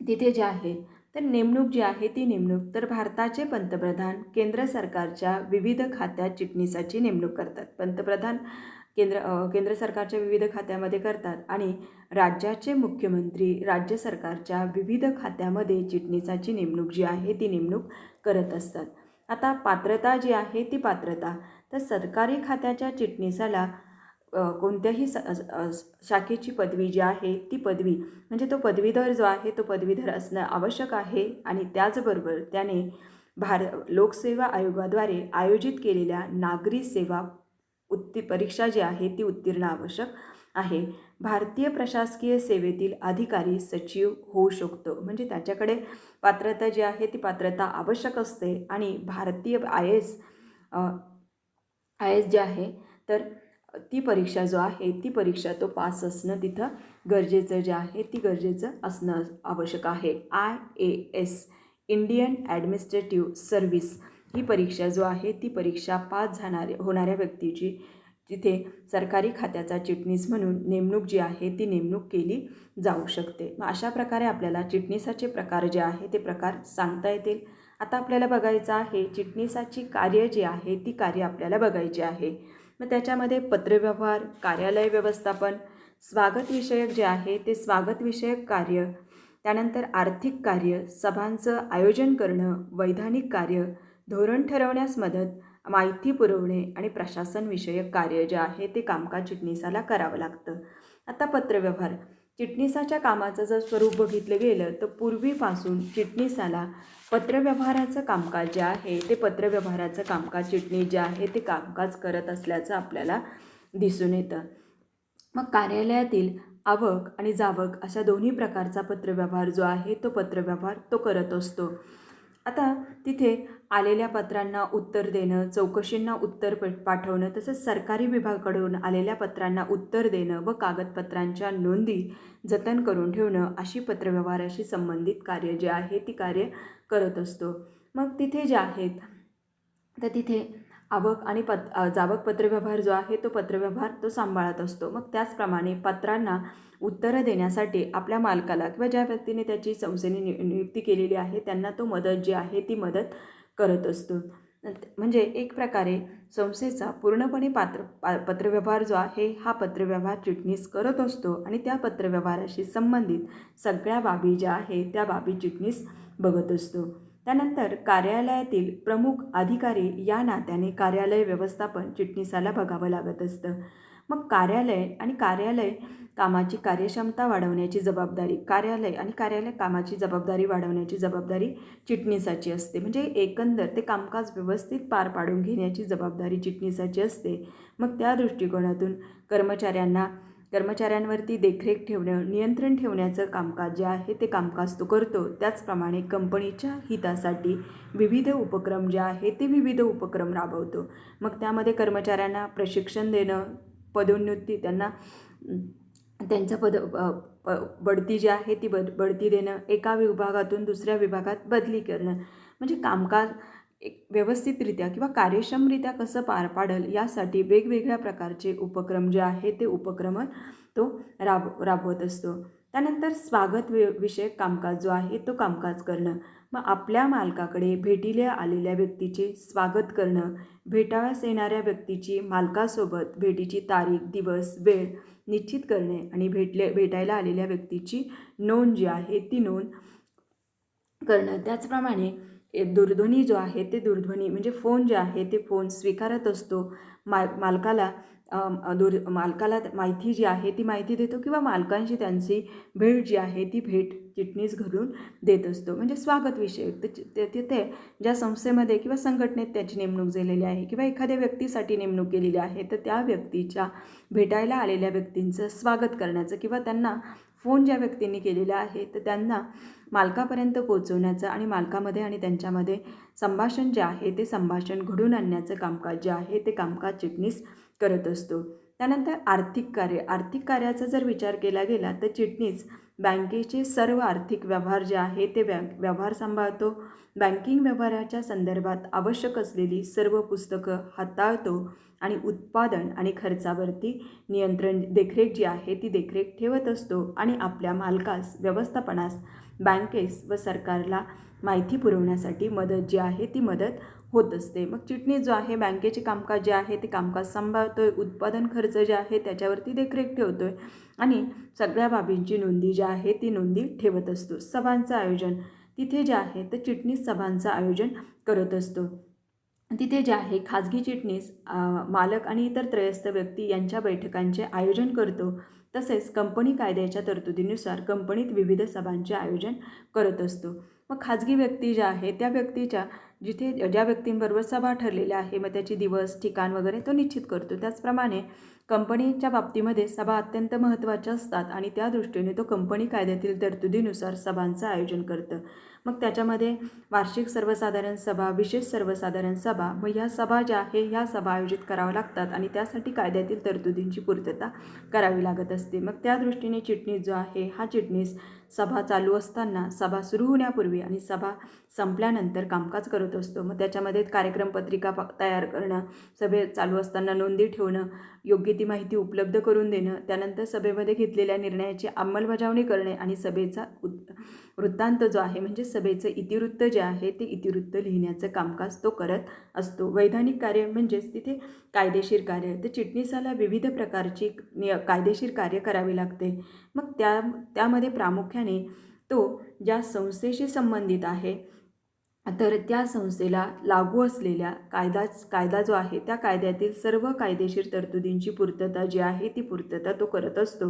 तिथे जे आहे तर नेमणूक जी आहे ती नेमणूक तर भारताचे पंतप्रधान केंद्र सरकारच्या विविध खात्यात चिटणीसाची नेमणूक करतात. पंतप्रधान केंद्र सरकारच्या विविध खात्यामध्ये करतात आणि राज्याचे मुख्यमंत्री राज्य सरकारच्या विविध खात्यामध्ये चिटणीसाची नेमणूक जी आहे ती नेमणूक करत असतात. आता पात्रता जी आहे ती पात्रता तर सरकारी खात्याच्या चिटणीसाला कोणत्याही शाखेची पदवी जी आहे ती पदवी म्हणजे तो पदवीधर जो आहे तो पदवीधर असणं आवश्यक आहे आणि त्याचबरोबर त्याने लोकसेवा आयोगाद्वारे आयोजित केलेल्या नागरी सेवा परीक्षा जी आहे ती उत्तीर्ण आवश्यक आहे. भारतीय प्रशासकीय सेवेतील अधिकारी सचिव होऊ शकतो. म्हणजे त्याच्याकडे पात्रता जी आहे ती पात्रता आवश्यक असते आणि भारतीय IAS जे आहे तर ती परीक्षा जो आहे ती परीक्षा तो पास असणं तिथं गरजेचं जे आहे ती गरजेचं असणं आवश्यक आहे. IAS इंडियन ॲडमिनिस्ट्रेटिव्ह सर्व्हिस ही परीक्षा जो आहे ती परीक्षा पास होणाऱ्या व्यक्तीची तिथे सरकारी खात्याचा चिटणीस म्हणून नेमणूक जी आहे ती नेमणूक केली जाऊ शकते. मग अशा प्रकारे आपल्याला चिटणीसाचे प्रकार जे आहे ते प्रकार सांगता येतील. आता आपल्याला बघायचं आहे चिटणीसाची कार्य जी आहे ती कार्य आपल्याला बघायची आहे. मग त्याच्यामध्ये पत्रव्यवहार, कार्यालय व्यवस्थापन, स्वागतविषयक जे आहे ते स्वागतविषयक कार्य, त्यानंतर आर्थिक कार्य, सभांचं आयोजन करणं, वैधानिक कार्य, धोरण ठरवण्यास मदत, माहिती पुरवणे आणि प्रशासनविषयक कार्य जे आहे ते कामकाज चिटणीसाला करावं लागतं. आता पत्रव्यवहार चिटणीसाच्या कामाचं जर स्वरूप बघितलं गेलं तर पूर्वीपासून चिटणीसाला पत्रव्यवहाराचं कामकाज जे आहे ते पत्रव्यवहाराचं कामकाज चिटणीस जे आहे ते कामकाज करत असल्याचं आपल्याला दिसून येतं. मग कार्यालयातील आवक आणि जावक अशा दोन्ही प्रकारचा पत्रव्यवहार जो आहे तो पत्रव्यवहार तो करत असतो. आता तिथे आलेल्या पत्रांना उत्तर देणं, चौकशींना उत्तर पाठवणं, तसंच सरकारी विभागाकडून आलेल्या पत्रांना उत्तर देणं व कागदपत्रांच्या नोंदी जतन करून ठेवणं अशी पत्रव्यवहाराशी संबंधित कार्य जे आहे ती कार्य करत असतो. मग तिथे जे आहेत तर तिथे आवक आणि जावक पत्रव्यवहार जो आहे तो पत्रव्यवहार तो सांभाळत असतो. मग त्याचप्रमाणे पत्रांना उत्तरं देण्यासाठी आपल्या मालकाला किंवा ज्या व्यक्तीने त्याची संस्थेने नियुक्ती केलेली आहे त्यांना तो मदत जी आहे ती मदत करत असतो. म्हणजे एक प्रकारे संस्थेचा पूर्णपणे पत्रव्यवहार जो आहे हा पत्रव्यवहार चिटणीस करत असतो आणि त्या पत्रव्यवहाराशी संबंधित सगळ्या बाबी ज्या आहेत त्या बाबी चिटणीस बघत असतो. त्यानंतर कार्यालयातील प्रमुख अधिकारी या नात्याने कार्यालय व्यवस्थापन चिटणीसाला बघावं लागत असतं. मग कार्यालय कामाची कार्यक्षमता वाढवण्याची जबाबदारी कार्यालय कामाची जबाबदारी वाढवण्याची जबाबदारी चिटणीसाची असते. म्हणजे एकंदर ते कामकाज व्यवस्थित पार पाडून घेण्याची जबाबदारी चिटणीसाची असते. मग त्या दृष्टिकोनातून कर्मचाऱ्यांवरती देखरेख ठेवणं, नियंत्रण ठेवण्याचं कामकाज जे आहे ते कामकाज तो करतो. त्याचप्रमाणे कंपनीच्या हितासाठी विविध उपक्रम जे आहे ते विविध उपक्रम राबवतो. मग त्यामध्ये कर्मचाऱ्यांना प्रशिक्षण देणं, पदोन्नती त्यांना त्यांचं बढती जी आहे ती बढती देणं, एका विभागातून दुसऱ्या विभागात बदली करणं, म्हणजे कामकाज एक व्यवस्थितरित्या किंवा कार्यक्षमरित्या कसं पार पाडेल यासाठी वेगवेगळ्या प्रकारचे उपक्रम जे आहे ते उपक्रम तो राबवत असतो. त्यानंतर स्वागत विषयक कामकाज जो आहे तो कामकाज करणं. मग आपल्या मालकाकडे भेटीला आलेल्या व्यक्तीचे स्वागत करणं, भेटावयास येणाऱ्या व्यक्तीची मालकासोबत भेटीची तारीख, दिवस, वेळ निश्चित करणे आणि भेटायला आलेल्या व्यक्तीची नोंद जी आहे ती नोंद करणं. त्याचप्रमाणे दूरध्वनी जो आहे ते दूरध्वनी म्हणजे फोन जे आहे ते फोन स्वीकारत असतो. मालकाला मालकाला माहिती जी आहे ती माहिती देतो किंवा मालकांशी त्यांची भेट जी आहे ती भेट चिटणीस घरून देत असतो. म्हणजे स्वागतविषयक तिथे ज्या संस्थेमध्ये किंवा संघटनेत त्याची नेमणूक झालेली आहे किंवा एखाद्या व्यक्तीसाठी नेमणूक केलेली आहे, तर त्या व्यक्तीच्या भेटायला आलेल्या व्यक्तींचं स्वागत करण्याचं किंवा त्यांना फोन ज्या व्यक्तींनी केलेला आहे तर त्यांना मालकापर्यंत पोहोचवण्याचं आणि मालकामध्ये आणि त्यांच्यामध्ये संभाषण जे आहे ते संभाषण घडून आणण्याचं कामकाज जे आहे ते कामकाज चिटणीस करत असतो. त्यानंतर आर्थिक कार्याचा जर विचार केला गेला तर चिटणीस बँकेचे सर्व आर्थिक व्यवहार जे आहे ते व्यवहार सांभाळतो. बँकिंग व्यवहाराच्या संदर्भात आवश्यक असलेली सर्व पुस्तकं हाताळतो आणि उत्पादन आणि खर्चावरती देखरेख जी आहे ती देखरेख ठेवत असतो आणि आपल्या मालकास, व्यवस्थापनास, बँकेस व सरकारला माहिती पुरवण्यासाठी मदत जी आहे ती मदत होत असते. मग चिटणीस जो आहे बँकेचे कामकाज जे आहे ते कामकाज सांभाळतोय, उत्पादन खर्च जे आहे त्याच्यावरती देखरेख ठेवतोय आणि सगळ्या बाबींची नोंदी जी आहे ती नोंदी ठेवत असतो. सभांचं आयोजन तिथे जे आहे तर चिटणीस सभांचं आयोजन करत असतो. तिथे जे आहे खाजगी चिटणीस मालक आणि इतर त्रयस्थ व्यक्ती यांच्या बैठकांचे आयोजन करतो. तसेच कंपनी कायद्याच्या तरतुदीनुसार कंपनीत विविध सभांचे आयोजन करत असतो. मग खाजगी व्यक्ती ज्या आहे त्या व्यक्तीच्या जिथे ज्या व्यक्तींबरोबर सभा ठरलेल्या आहे मग त्याची दिवस, ठिकाण वगैरे तो निश्चित करतो. त्याचप्रमाणे कंपनीच्या बाबतीमध्ये सभा अत्यंत महत्त्वाच्या असतात आणि त्या दृष्टीने तो कंपनी कायद्यातील तरतुदीनुसार सभांचं आयोजन करतं. मग त्याच्यामध्ये वार्षिक सर्वसाधारण सभा, विशेष सर्वसाधारण सभा, मग ह्या सभा ज्या आहे ह्या सभा आयोजित कराव्या लागतात आणि त्यासाठी कायद्यातील तरतुदींची पूर्तता करावी लागत असते. मग त्या दृष्टीने चिटणीस जो आहे हा चिटणीस सभा चालू असताना, सभा सुरू होण्यापूर्वी आणि सभा संपल्यानंतर कामकाज करत असतो. मग त्याच्यामध्ये कार्यक्रम पत्रिका तयार करणं, सभे चालू असताना नोंदी ठेवणं, योग्य ती माहिती उपलब्ध करून देणं, त्यानंतर सभेमध्ये घेतलेल्या निर्णयाची अंमलबजावणी करणे आणि सभेचा वृत्तांत जो आहे म्हणजे सभेचं इतिवृत्त जे आहे ते इतिवृत्त लिहिण्याचं कामकाज तो करत असतो. वैधानिक कार्य म्हणजेच तिथे कायदेशीर कार्य, तर चिटणीसाला विविध प्रकारची कायदेशीर कार्य करावी लागते. मग त्यामध्ये प्रामुख्याने तो ज्या संस्थेशी संबंधित आहे तर त्या संस्थेला लागू असलेल्या कायदा जो आहे त्या कायद्यातील सर्व कायदेशीर तरतुदींची पूर्तता जी आहे ती पूर्तता तो करत असतो.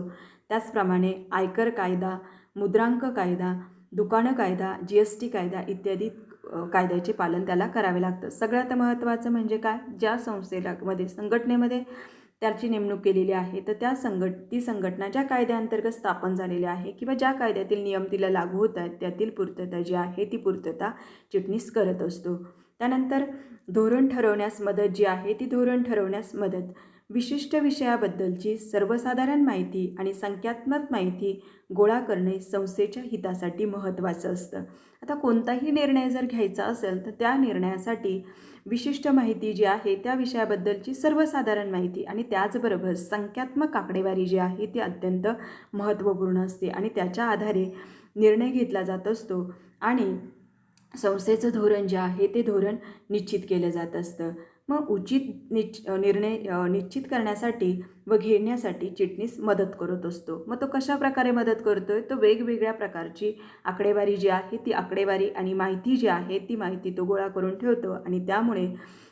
त्याचप्रमाणे आयकर कायदा, मुद्रांक कायदा, दुकानं कायदा, GST कायदा इत्यादी कायद्याचे पालन त्याला करावे लागतं. सगळ्यात महत्त्वाचं म्हणजे काय, ज्या संघटनेमध्ये त्याची नेमणूक केलेली आहे तर ती संघटना ज्या कायद्याअंतर्गत स्थापन झालेली आहे किंवा ज्या कायद्यातील नियम तिला लागू होत आहेत त्यातील पूर्तता जी आहे ती पूर्तता चिटणीस करत असतो. त्यानंतर धोरण ठरवण्यास मदत जी आहे ती धोरण ठरवण्यास मदत, विशिष्ट विषयाबद्दलची सर्वसाधारण माहिती आणि संख्यात्मक माहिती गोळा करणे संस्थेच्या हितासाठी महत्त्वाचं असतं. आता कोणताही निर्णय जर घ्यायचा असेल तर त्या निर्णयासाठी विशिष्ट माहिती जी आहे त्या विषयाबद्दलची सर्वसाधारण माहिती आणि त्याचबरोबर संख्यात्मक आकडेवारी जी आहे ती अत्यंत महत्त्वपूर्ण असते आणि त्याच्या आधारे निर्णय घेतला जात असतो आणि संस्थेचं धोरण जे आहे ते धोरण निश्चित केलं जात असतं. मग उचित निर्णय निश्चित करण्यासाठी व घेण्यासाठी चिटणीस मदत करत असतो. मग तो कशा प्रकारे मदत करतोय, तो वेगवेगळ्या प्रकारची आकडेवारी जी आहे ती आकडेवारी आणि माहिती जी आहे ती माहिती तो गोळा करून ठेवतो आणि त्यामुळे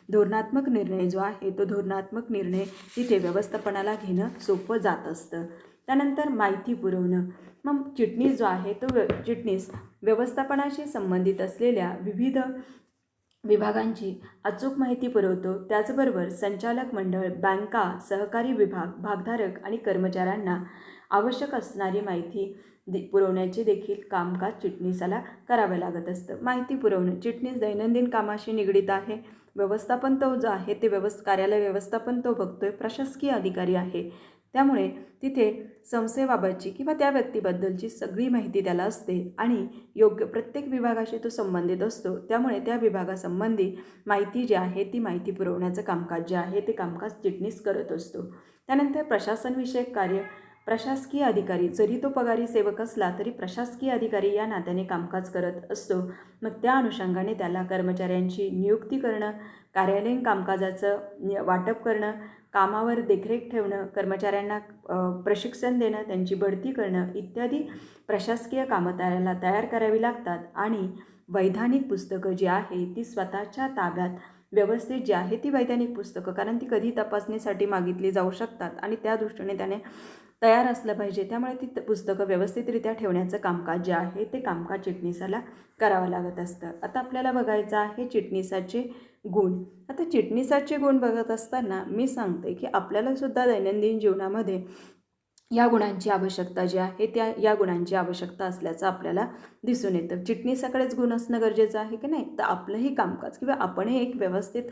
धोरणात्मक निर्णय जो आहे तो धोरणात्मक निर्णय तिथे व्यवस्थापनाला घेणं सोपं जात असतं. त्यानंतर माहिती पुरवणं, मग चिटणीस जो आहे तो चिटणीस व्यवस्थापनाशी संबंधित असलेल्या विविध विभागांची अचूक माहिती पुरवतो. त्याचबरोबर संचालक मंडळ, बँका, सहकारी विभाग, भागधारक आणि कर्मचाऱ्यांना आवश्यक असणारी माहिती पुरवण्याचे देखील कामकाज चिटणीसाला करावे लागत असतं. माहिती पुरवणं, चिटणीस दैनंदिन कामाशी निगडीत आहे. व्यवस्थापन तो जो आहे ते कार्यालय व्यवस्थापन तो बघतोय. प्रशासकीय अधिकारी आहे, त्यामुळे तिथे संस्थेबाबतची किंवा त्या व्यक्तीबद्दलची सगळी माहिती त्याला असते आणि योग्य प्रत्येक विभागाशी तो संबंधित असतो. त्यामुळे त्या विभागासंबंधी माहिती जी आहे ती माहिती पुरवण्याचं कामकाज जे आहे ते कामकाज चिटणीस करत असतो. त्यानंतर प्रशासनविषयक कार्य, प्रशासकीय अधिकारी जरी तो पगारी सेवक असला तरी प्रशासकीय अधिकारी या नात्याने कामकाज करत असतो. मग त्या अनुषंगाने त्याला कर्मचाऱ्यांची नियुक्ती करणं, कार्यालयीन कामकाजाचं वाटप करणं, कामावर देखरेख ठेवणं, कर्मचाऱ्यांना प्रशिक्षण देणं, त्यांची बढती करणं इत्यादी प्रशासकीय कामं तयार करावी लागतात. आणि वैधानिक पुस्तकं जी आहे ती स्वतःच्या ताब्यात व्यवस्थित जी आहे ती वैधानिक पुस्तकं, कारण ती कधी तपासणीसाठी मागितली जाऊ शकतात आणि त्या दृष्टीने त्याने तयार असलं पाहिजे. त्यामुळे ती पुस्तकं व्यवस्थितरित्या ठेवण्याचं कामकाज जे आहे ते कामकाज चिटणीसाला करावं लागत असतं. आता आपल्याला बघायचं आहे चिटणीसाचे गुण. आता चिटणीसाचे गुण बघत असताना मी सांगते की आपल्यालासुद्धा दैनंदिन जीवनामध्ये या गुणांची आवश्यकता जी आहे या गुणांची आवश्यकता असल्याचं आपल्याला दिसून येतं. चिटणीसाकडेच गुण असणं गरजेचं आहे की नाही, तर आपलंही कामकाज किंवा आपणही एक व्यवस्थित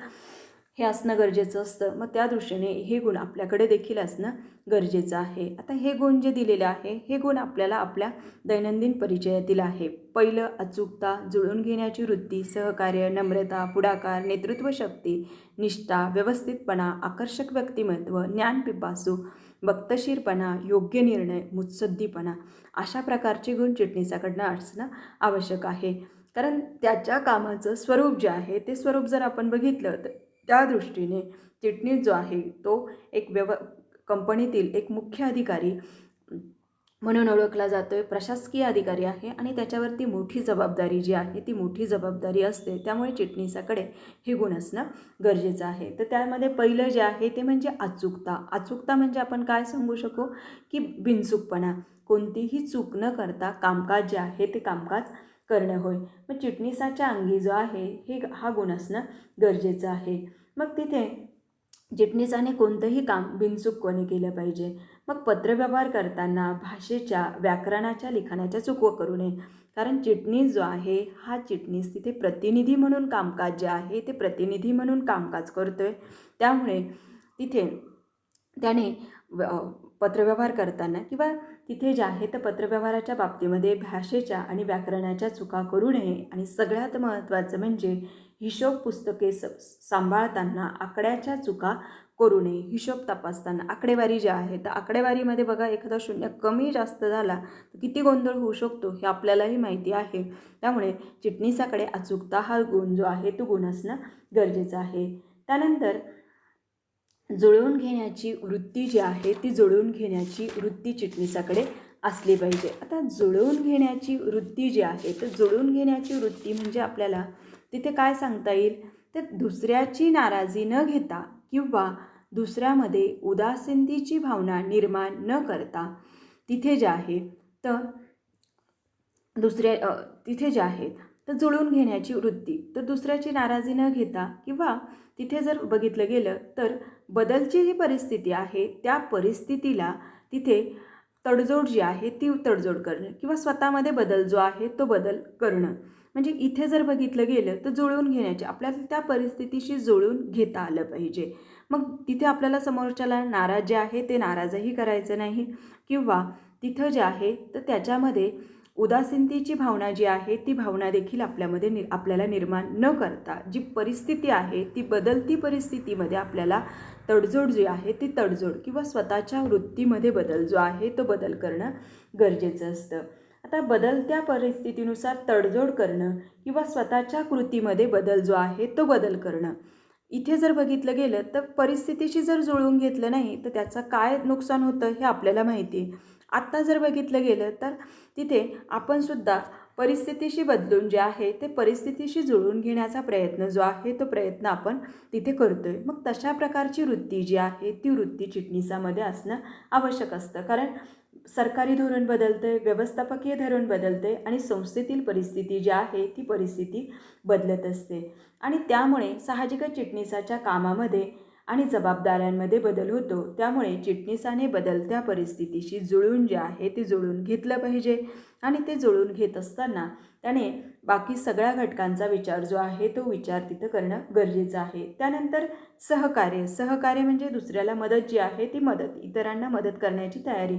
हे असणं गरजेचं असतं. मग त्या दृष्टीने हे गुण आपल्याकडे देखील असणं गरजेचं आहे. आता हे गुण जे दिलेले आहे हे गुण आपल्याला आपल्या दैनंदिन परिचयातील आहे. पहिलं, अचूकता, जुळवून घेण्याची वृत्ती, सहकार्य, नम्रता, पुढाकार, नेतृत्वशक्ती, निष्ठा, व्यवस्थितपणा, आकर्षक व्यक्तिमत्व, ज्ञानपिपासू, वक्तशीरपणा, योग्य निर्णय, मुत्सद्दीपणा अशा प्रकारचे गुण चिटणीसाकडनं असणं आवश्यक आहे. कारण त्याच्या कामाचं स्वरूप जे आहे ते स्वरूप जर आपण बघितलं तर त्या दृष्टीने चिटणीस जो आहे तो एक कंपनीतील एक मुख्य अधिकारी म्हणून ओळखला जातो आहे. प्रशासकीय अधिकारी आहे आणि त्याच्यावरती मोठी जबाबदारी जी आहे ती मोठी जबाबदारी असते. त्यामुळे चिटणीसाकडे हे गुण असणं गरजेचं आहे. तर त्यामध्ये पहिलं जे आहे ते म्हणजे अचूकता. अचूकता म्हणजे आपण काय सांगू शकू की बिनचूकपणा, कोणतीही चूक न करता कामकाज जे आहे ते कामकाज करणं होय. मग चिटणीसाच्या अंगी जो आहे हा गुण असणं गरजेचं आहे. मग तिथे चिटणीसाने कोणतंही काम बिनचूकपणे केलं पाहिजे. मग पत्रव्यवहार करताना भाषेच्या, व्याकरणाच्या, लिखाणाच्या चुका करू नये. कारण चिटणीस जो आहे हा चिटणीस तिथे प्रतिनिधी म्हणून कामकाज जे आहे ते प्रतिनिधी म्हणून कामकाज करतो आहे. त्यामुळे तिथे त्याने पत्रव्यवहार करताना किंवा तिथे जे आहे तर पत्रव्यवहाराच्या बाबतीमध्ये भाषेच्या आणि व्याकरणाच्या चुका करू नये. आणि सगळ्यात महत्त्वाचं म्हणजे हिशोब पुस्तके सांभाळताना आकड्याच्या चुका करू नये. हिशोब तपासताना आकडेवारी जी आहे तर आकडेवारीमध्ये बघा एखादा शून्य कमी जास्त झाला तर किती गोंधळ होऊ शकतो हे आपल्यालाही माहिती आहे. त्यामुळे चिटणीसाकडे अचूकता हा गुण जो आहे तो गुण असणं गरजेचं आहे. त्यानंतर जुळवून घेण्याची वृत्ती जी आहे ती जुळवून घेण्याची वृत्ती चिटणीसाकडे असली पाहिजे. आता जुळवून घेण्याची वृत्ती जी आहे तर जुळवून घेण्याची वृत्ती म्हणजे आपल्याला तिथे काय सांगता येईल तर दुसऱ्याची नाराजी न घेता किंवा दुसऱ्यामध्ये उदासीनतेची भावना निर्माण न करता तिथे जे आहे तर तिथे जे आहेत तर जुळवून घेण्याची वृत्ती, तर दुसऱ्याची नाराजी न घेता किंवा तिथे जर बघितलं गेलं तर बदलची जी परिस्थिती आहे त्या परिस्थितीला तिथे तडजोड जी आहे ती तडजोड करणं किंवा स्वतःमध्ये बदल जो आहे तो बदल करणं. म्हणजे इथे जर बघितलं गेलं तर जुळवून घेण्याचे आपल्याला त्या परिस्थितीशी जुळवून घेता आलं पाहिजे. मग तिथे आपल्याला समोरच्याला नाराज जे आहे ते नाराजही करायचं नाही किंवा तिथं जे आहे तर त्याच्यामध्ये उदासीनतेची भावना जी आहे ती भावना देखील आपल्याला निर्माण न करता जी परिस्थिती आहे ती बदलती परिस्थितीमध्ये आपल्याला तडजोड जी आहे ती तडजोड किंवा स्वतःच्या वृत्तीमध्ये बदल जो आहे तो बदल करणं गरजेचं असतं. आता बदलत्या परिस्थितीनुसार तडजोड करणं किंवा स्वतःच्या कृतीमध्ये बदल जो आहे तो बदल करणं. इथे जर बघितलं गेलं तर परिस्थितीशी जर जुळवून घेतलं नाही तर त्याचं काय नुकसान होतं हे आपल्याला माहिती आहे. आत्ता जर बघितलं गेलं तर तिथे आपणसुद्धा परिस्थितीशी बदलून जे आहे ते परिस्थितीशी जुळवून घेण्याचा प्रयत्न जो आहे तो प्रयत्न आपण तिथे करतो आहे. मग तशा प्रकारची वृत्ती जी आहे ती वृत्ती चिटणीसामध्ये असणं आवश्यक असतं. कारण सरकारी धोरण बदलतं आहे, व्यवस्थापकीय धोरण बदलतं आहे आणि संस्थेतील परिस्थिती जी आहे ती परिस्थिती बदलत असते. आणि त्यामुळे साहजिकच चिटणीसाच्या कामामध्ये आणि जबाबदाऱ्यांमध्ये बदल होतो. त्यामुळे चिटणीसाने बदलत्या परिस्थितीशी जुळून जे आहे ते जुळून घेतलं पाहिजे. आणि ते जुळून घेत असताना त्याने बाकी सगळ्या घटकांचा विचार जो आहे तो विचार तिथं करणं गरजेचं आहे. त्यानंतर सहकार्य म्हणजे दुसऱ्याला मदत जी आहे ती मदत, इतरांना मदत करण्याची तयारी.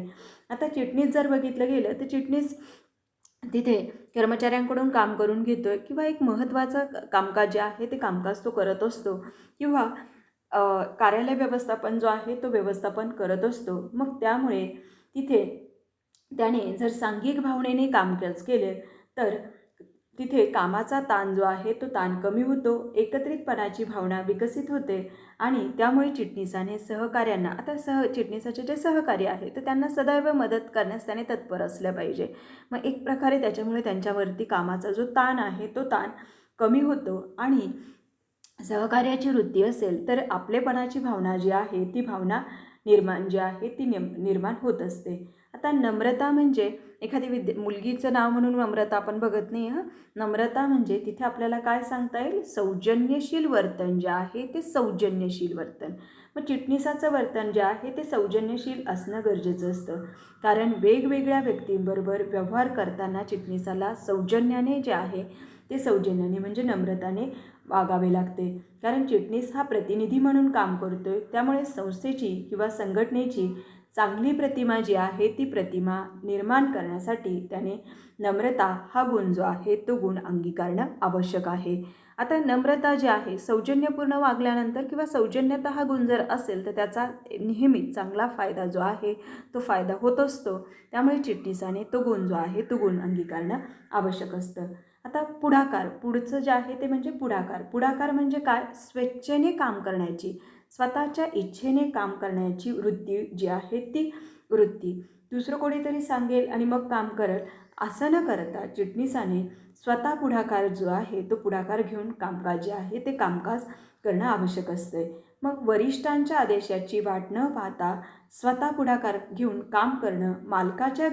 आता चिटणीस जर बघितलं गेलं तर चिटणीस तिथे कर्मचाऱ्यांकडून काम करून घेतो आहे किंवा एक महत्त्वाचं कामकाज जे आहे ते कामकाज तो करत असतो किंवा कार्यालय व्यवस्थापन जो आहे तो व्यवस्थापन करत असतो. मग त्यामुळे तिथे त्याने जर सांघिक भावनेने कामकाज केले तर तिथे कामाचा ताण जो आहे तो ताण कमी होतो, एकत्रितपणाची भावना विकसित होते आणि त्यामुळे चिटणीसाने सहकार्यांना चिटणीसाचे जे सहकारी आहे तर त्यांना सदैव मदत करण्यास त्याने तत्पर असलं पाहिजे. मग एक प्रकारे त्याच्यामुळे त्यांच्यावरती कामाचा जो ताण आहे तो ताण कमी होतो आणि सहकार्याची वृत्ती असेल तर आपलेपणाची भावना जी आहे ती भावना निर्माण होत असते. आता नम्रता म्हणजे एखादी मुलगीचं नाव म्हणून नम्रता आपण बघत नाही हां. नम्रता म्हणजे तिथे आपल्याला काय सांगता येईल, सौजन्यशील वर्तन जे आहे ते सौजन्यशील वर्तन. मग चिटणीसाचं वर्तन जे आहे ते सौजन्यशील असणं गरजेचं असतं, कारण वेगवेगळ्या व्यक्तींबरोबर व्यवहार करताना चिटणीसाला सौजन्याने जे आहे ते सौजन्याने म्हणजे नम्रताने वागावे लागते. कारण चिटणीस हा प्रतिनिधी म्हणून काम करतोय, त्यामुळे संस्थेची किंवा संघटनेची चांगली प्रतिमा जी आहे ती प्रतिमा निर्माण करण्यासाठी त्याने नम्रता हा गुण जो आहे तो गुण अंगीकारणं आवश्यक आहे. आता नम्रता जी आहे सौजन्यपूर्ण वागल्यानंतर किंवा सौजन्यता हा गुण जर असेल तर त्याचा नेहमीच चांगला फायदा जो आहे तो फायदा होत असतो. त्यामुळे चिटणीसाने तो गुण जो आहे तो गुण अंगीकारणं आवश्यक असतं. आता पुढचं जे आहे ते म्हणजे पुढाकार म्हणजे काय, स्वेच्छेने काम करण्याची, स्वतःच्या इच्छेने काम करण्याची वृत्ती जी आहे ती वृत्ती. दुसरं कोणीतरी सांगेल आणि मग काम करत असं न करता चिटणीसाने स्वतः पुढाकार जो आहे तो पुढाकार घेऊन कामकाज जे आहे ते कामकाज करणं आवश्यक असते. मग वरिष्ठांच्या आदेशाची वाट न पाहता स्वतः पुढाकार घेऊन काम करणं, मालकाच्या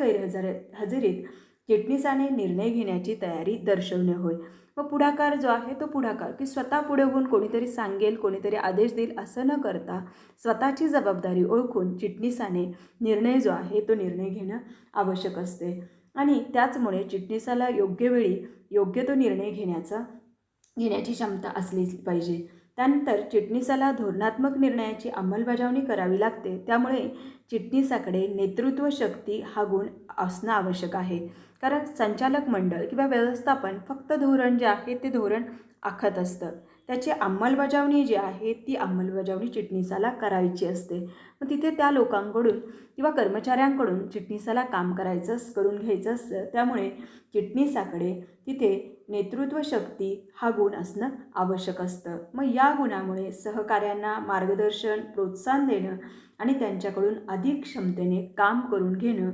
हजेरीत चिटणीसाने निर्णय घेण्याची तयारी दर्शवणे होय. मग पुढाकार जो आहे तो पुढाकार की स्वतः पुढे होऊन कोणीतरी सांगेल, कोणीतरी आदेश देईल असं न करता स्वतःची जबाबदारी ओळखून चिटणीसाने निर्णय जो आहे तो निर्णय घेणं आवश्यक असते. आणि त्याचमुळे चिटणीसाला योग्य वेळी योग्य तो निर्णय घेण्याची क्षमता असलीच पाहिजे. त्यानंतर चिटणीसाला धोरणात्मक निर्णयाची अंमलबजावणी करावी लागते. त्यामुळे चिटणीसाकडे नेतृत्व शक्ती हा गुण असणं आवश्यक आहे. कारण संचालक मंडळ किंवा व्यवस्थापन फक्त धोरण जे आहे ते धोरण आखत असतं, त्याची अंमलबजावणी जी आहे ती अंमलबजावणी चिटणीसाला करायची असते. मग तिथे त्या लोकांकडून किंवा कर्मचाऱ्यांकडून चिटणीसाला काम करून घ्यायचं असतं. त्यामुळे चिटणीसाकडे तिथे नेतृत्व शक्ती हा गुण असणं आवश्यक असतं. मग या गुणामुळे सहकाऱ्यांना मार्गदर्शन, प्रोत्साहन देणं आणि त्यांच्याकडून अधिक क्षमतेने काम करून घेणं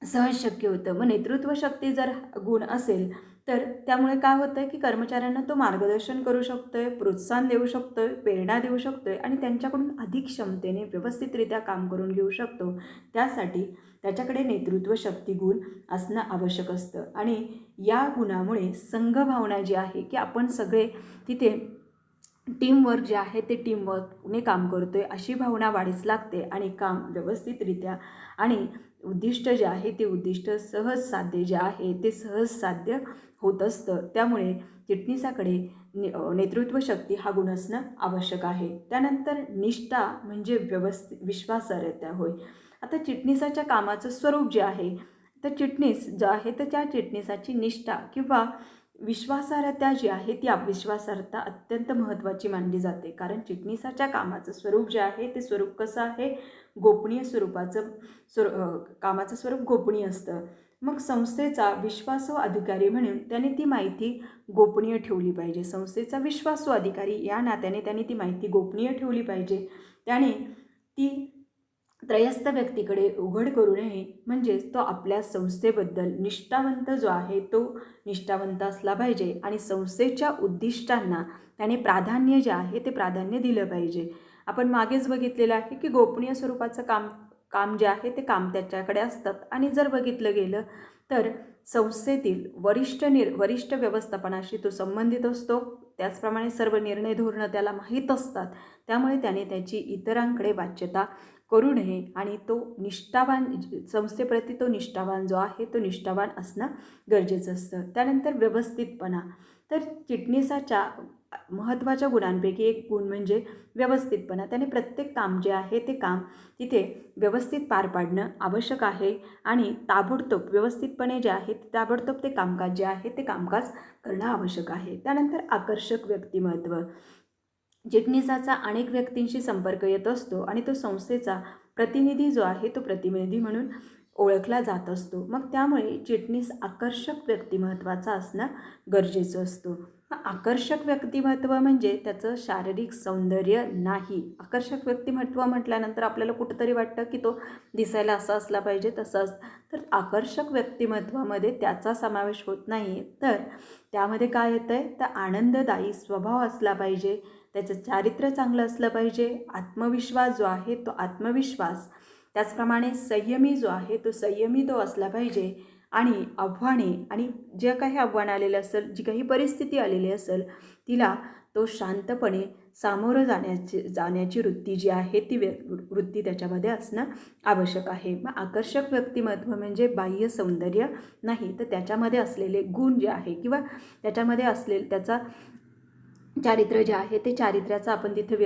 सहज शक्य होतं. मग नेतृत्व शक्ती जर गुण असेल तर त्यामुळे काय होतं की कर्मचाऱ्यांना तो मार्गदर्शन करू शकतोय, प्रोत्साहन देऊ शकतोय, प्रेरणा देऊ शकतोय आणि त्यांच्याकडून अधिक क्षमतेने व्यवस्थितरित्या काम करून घेऊ शकतो. त्यासाठी त्याच्याकडे नेतृत्व शक्ती गुण असणं आवश्यक असतं. आणि या गुणामुळे संघभावना जी आहे की आपण सगळे तिथे टीमवर्क जे आहे ते टीमवर्कने काम करतोय अशी भावना वाढीस लागते आणि काम व्यवस्थितरित्या आणि उद्दिष्ट जे आहे ते उद्दिष्ट जे आहे ते सहज साध्य होत असतं. त्यामुळे चिटणीसाकडे नेतृत्व शक्ती हा गुण असणं आवश्यक आहे. त्यानंतर निष्ठा म्हणजे विश्वासार्हता होय. आता चिटणीसाच्या कामाचं स्वरूप जे आहे तर चिटणीस जो आहे तर त्या चिटणीसाची निष्ठा किंवा विश्वासार्हता जी आहे ती विश्वासार्हता अत्यंत महत्त्वाची मानली जाते. कारण चिटणीसाच्या कामाचं स्वरूप जे आहे ते स्वरूप कसं आहे, गोपनीय कामाचं स्वरूप गोपनीय असतं. मग संस्थेचा विश्वासू अधिकारी म्हणून त्याने ती माहिती गोपनीय ठेवली पाहिजे. संस्थेचा विश्वासू अधिकारी या नात्याने त्याने ती माहिती गोपनीय ठेवली पाहिजे. त्याने ती त्रयस्थ व्यक्तीकडे उघड करू नये. म्हणजेच तो आपल्या संस्थेबद्दल निष्ठावंत जो आहे तो निष्ठावंत असला पाहिजे आणि संस्थेच्या उद्दिष्टांना त्याने प्राधान्य जे आहे ते प्राधान्य दिलं पाहिजे. आपण मागेच बघितलेलं आहे की गोपनीय स्वरूपाचं काम जे आहे ते काम त्याच्याकडे असतात. आणि जर बघितलं गेलं तर संस्थेतील वरिष्ठ व्यवस्थापनाशी तो संबंधित असतो. त्याचप्रमाणे सर्व निर्णय धोरणं त्याला माहीत असतात. त्यामुळे त्याने त्याची इतरांकडे वाच्यता करू नये आणि तो संस्थेप्रती तो निष्ठावान जो आहे तो निष्ठावान असणं गरजेचं असतं. त्यानंतर व्यवस्थितपणा. तर चिटणीसाच्या महत्त्वाच्या गुणांपैकी एक गुण म्हणजे व्यवस्थितपणा. त्याने प्रत्येक काम जे आहे ते काम तिथे व्यवस्थित पार पाडणं आवश्यक आहे आणि ताबडतोब व्यवस्थितपणे जे आहे ताबडतोब ते कामकाज जे आहे ते कामकाज करणं आवश्यक आहे. त्यानंतर आकर्षक व्यक्तिमत्व. चिटणीसाचा अनेक व्यक्तींशी संपर्क येत असतो आणि तो संस्थेचा प्रतिनिधी जो आहे तो प्रतिनिधी म्हणून ओळखला जात असतो. मग त्यामुळे चिटणीस आकर्षक व्यक्तिमत्त्वाचा असणं गरजेचं असतो. आकर्षक व्यक्तिमत्व म्हणजे त्याचं शारीरिक सौंदर्य नाही. आकर्षक व्यक्तिमत्व म्हटल्यानंतर आपल्याला कुठंतरी वाटतं की तो दिसायला असा असला पाहिजे, तसंच. तर आकर्षक व्यक्तिमत्वामध्ये त्याचा समावेश होत नाही. तर त्यामध्ये काय येतं आहे, तर आनंददायी स्वभाव असला पाहिजे, त्याचं चारित्र्य चांगलं असलं पाहिजे, आत्मविश्वास जो आहे तो आत्मविश्वास, त्याचप्रमाणे संयमी जो आहे तो संयमी तो असला पाहिजे. आणि आव्हाने आणि जे काही आव्हान आलेलं असेल, जी काही परिस्थिती आलेली असेल, तिला तो शांतपणे सामोरं जाण्याची वृत्ती जी आहे ती वृत्ती त्याच्यामध्ये असणं आवश्यक आहे. मग आकर्षक व्यक्तिमत्व म्हणजे बाह्य सौंदर्य नाही, तर त्याच्यामध्ये असलेले गुण जे आहे किंवा त्याच्यामध्ये असलेले त्याचा चारित्र्य जे आहे ते चारित्र्याचा आपण तिथे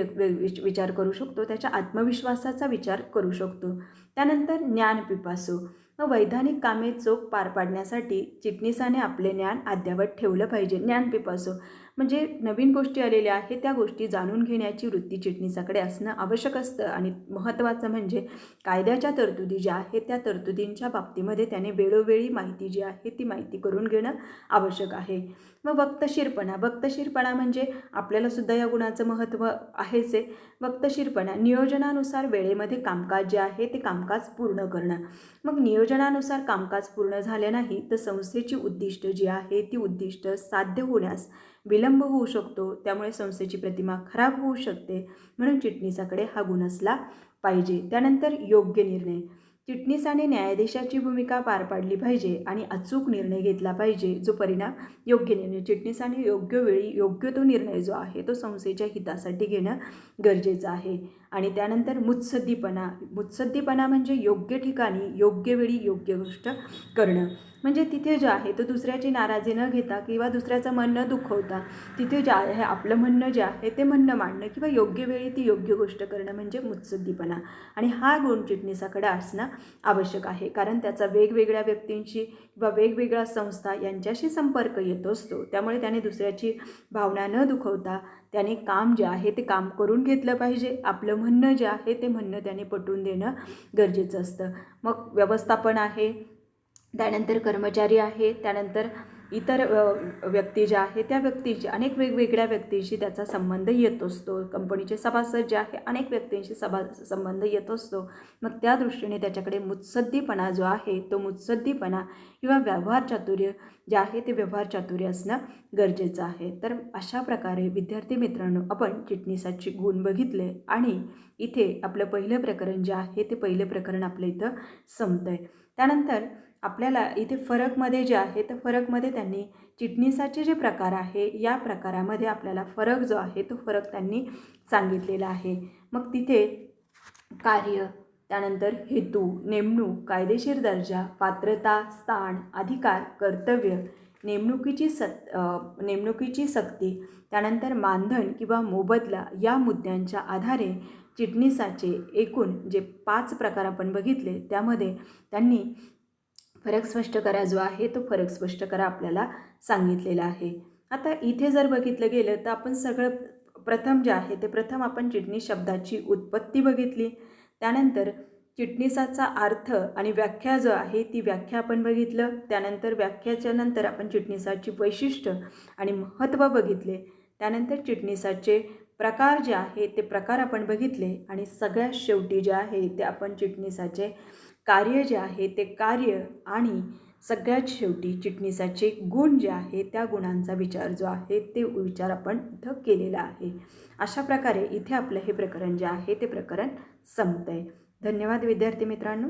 विचार करू शकतो. त्याच्या आत्मविश्वासाचा विचार करू शकतो. त्यानंतर ज्ञानपिपासू. मग वैधानिक कामे चोख पार पाडण्यासाठी चिटणीसाने आपले ज्ञान अद्ययावत ठेवलं पाहिजे. ज्ञानपिपासू म्हणजे नवीन गोष्टी आलेल्या आहेत त्या गोष्टी जाणून घेण्याची वृत्ती चिटणीसाकडे असणं आवश्यक असतं. आणि महत्त्वाचं म्हणजे कायद्याच्या तरतुदी ज्या आहेत त्या तरतुदींच्या बाबतीमध्ये त्याने वेळोवेळी माहिती जी आहे ती माहिती करून घेणं आवश्यक आहे. मग वक्तशीरपणा म्हणजे आपल्यालासुद्धा या गुणाचं महत्त्व आहेच आहे. वक्तशीरपणा नियोजनानुसार वेळेमध्ये कामकाज जे आहे ते कामकाज पूर्ण करणं. मग नियोजनानुसार कामकाज पूर्ण झाले नाही तर संस्थेची उद्दिष्ट जी आहे ती उद्दिष्ट साध्य होण्यास विलंब होऊ शकतो. त्यामुळे संस्थेची प्रतिमा खराब होऊ शकते. म्हणून चिटणीसाकडे हा गुण असला पाहिजे. त्यानंतर योग्य निर्णय. चिटणीसाने न्यायाधीशाची भूमिका पार पाडली पाहिजे आणि अचूक निर्णय घेतला पाहिजे. जो परिणाम योग्य निर्णय, चिटणीसाने योग्य वेळी योग्य तो निर्णय जो आहे तो संस्थेच्या हितासाठी घेणं गरजेचं आहे. आणि त्यानंतर मुत्सद्दीपणा म्हणजे योग्य ठिकाणी योग्य वेळी योग्य गोष्ट करणं. म्हणजे तिथे जे आहे तो दुसऱ्याची नाराजी न घेता किंवा दुसऱ्याचं मन न दुखवता तिथे जे आहे आपलं म्हणणं जे आहे ते म्हणणं मांडणं किंवा योग्य वेळी ती योग्य गोष्ट करणं म्हणजे मुत्सद्दीपणा. आणि हा गुण चिटणीसाकडे असणं आवश्यक आहे. कारण त्याचा वेगवेगळ्या व्यक्तींशी किंवा वेगवेगळ्या संस्था यांच्याशी संपर्क येत असतो. त्यामुळे त्याने दुसऱ्याची भावना न दुखवता त्याने काम जे आहे ते काम करून घेतलं पाहिजे. आपलं म्हणणं जे आहे ते म्हणणं त्याने पटवून देणं गरजेचं असतं. मग व्यवस्थापन आहे, त्यानंतर कर्मचारी आहे, त्यानंतर इतर व्यक्ती ज्या आहे त्या व्यक्तीची अनेक वेगवेगळ्या व्यक्तींशी त्याचा संबंध येत असतो. कंपनीचे सभासद जे आहे अनेक व्यक्तींशी संबंध येत असतो. मग त्या दृष्टीने त्याच्याकडे मुत्सद्दीपणा जो आहे तो मुत्सद्दीपणा किंवा व्यवहार चातुर्य जे आहे ते व्यवहार चातुर्य असणं गरजेचं आहे. तर अशा प्रकारे विद्यार्थी मित्रांनो आपण चिटणीसाचे गुण बघितले आणि इथे आपलं पहिलं प्रकरण जे आहे ते पहिलं प्रकरण आपलं इथं संपतं आहे. त्यानंतर आपल्याला इथे फरकमध्ये जे आहे तर फरकमध्ये त्यांनी चिटणीसाचे जे प्रकार आहे या प्रकारामध्ये आपल्याला फरक जो आहे तो फरक त्यांनी सांगितलेला आहे. मग तिथे कार्य, त्यानंतर हेतू, नेमणूक, कायदेशीर दर्जा, पात्रता, स्थान, अधिकार, कर्तव्य, नेमणुकीची सक्ती, त्यानंतर मानधन किंवा मोबदला या मुद्द्यांच्या आधारे चिटणीसाचे एकूण जे 5 प्रकार आपण बघितले त्यामध्ये त्यांनी फरक स्पष्ट करा जो आहे तो फरक स्पष्ट करा आपल्याला सांगितलेला आहे. आता इथे जर बघितलं गेलं तर आपण सगळं प्रथम जे आहे ते प्रथम आपण चिटणीस शब्दाची उत्पत्ती बघितली. त्यानंतर चिटणीसाचा अर्थ आणि व्याख्या जो आहे ती व्याख्या आपण बघितलं. त्यानंतर व्याख्याच्या नंतर आपण चिटणीसाची वैशिष्ट्य आणि महत्त्व बघितले. त्यानंतर चिटणीसाचे प्रकार जे आहे ते प्रकार आपण बघितले. आणि सगळ्यात शेवटी जे आहे ते आपण चिटणीसाचे कार्य जे आहे ते कार्य आणि सगळ्यात शेवटी चिटणीसाचे गुण जे आहे त्या गुणांचा विचार जो आहे ते विचार आपण इथं केलेला आहे. अशा प्रकारे इथे आपलं हे प्रकरण जे आहे ते प्रकरण संपतं आहे. धन्यवाद विद्यार्थी मित्रांनो.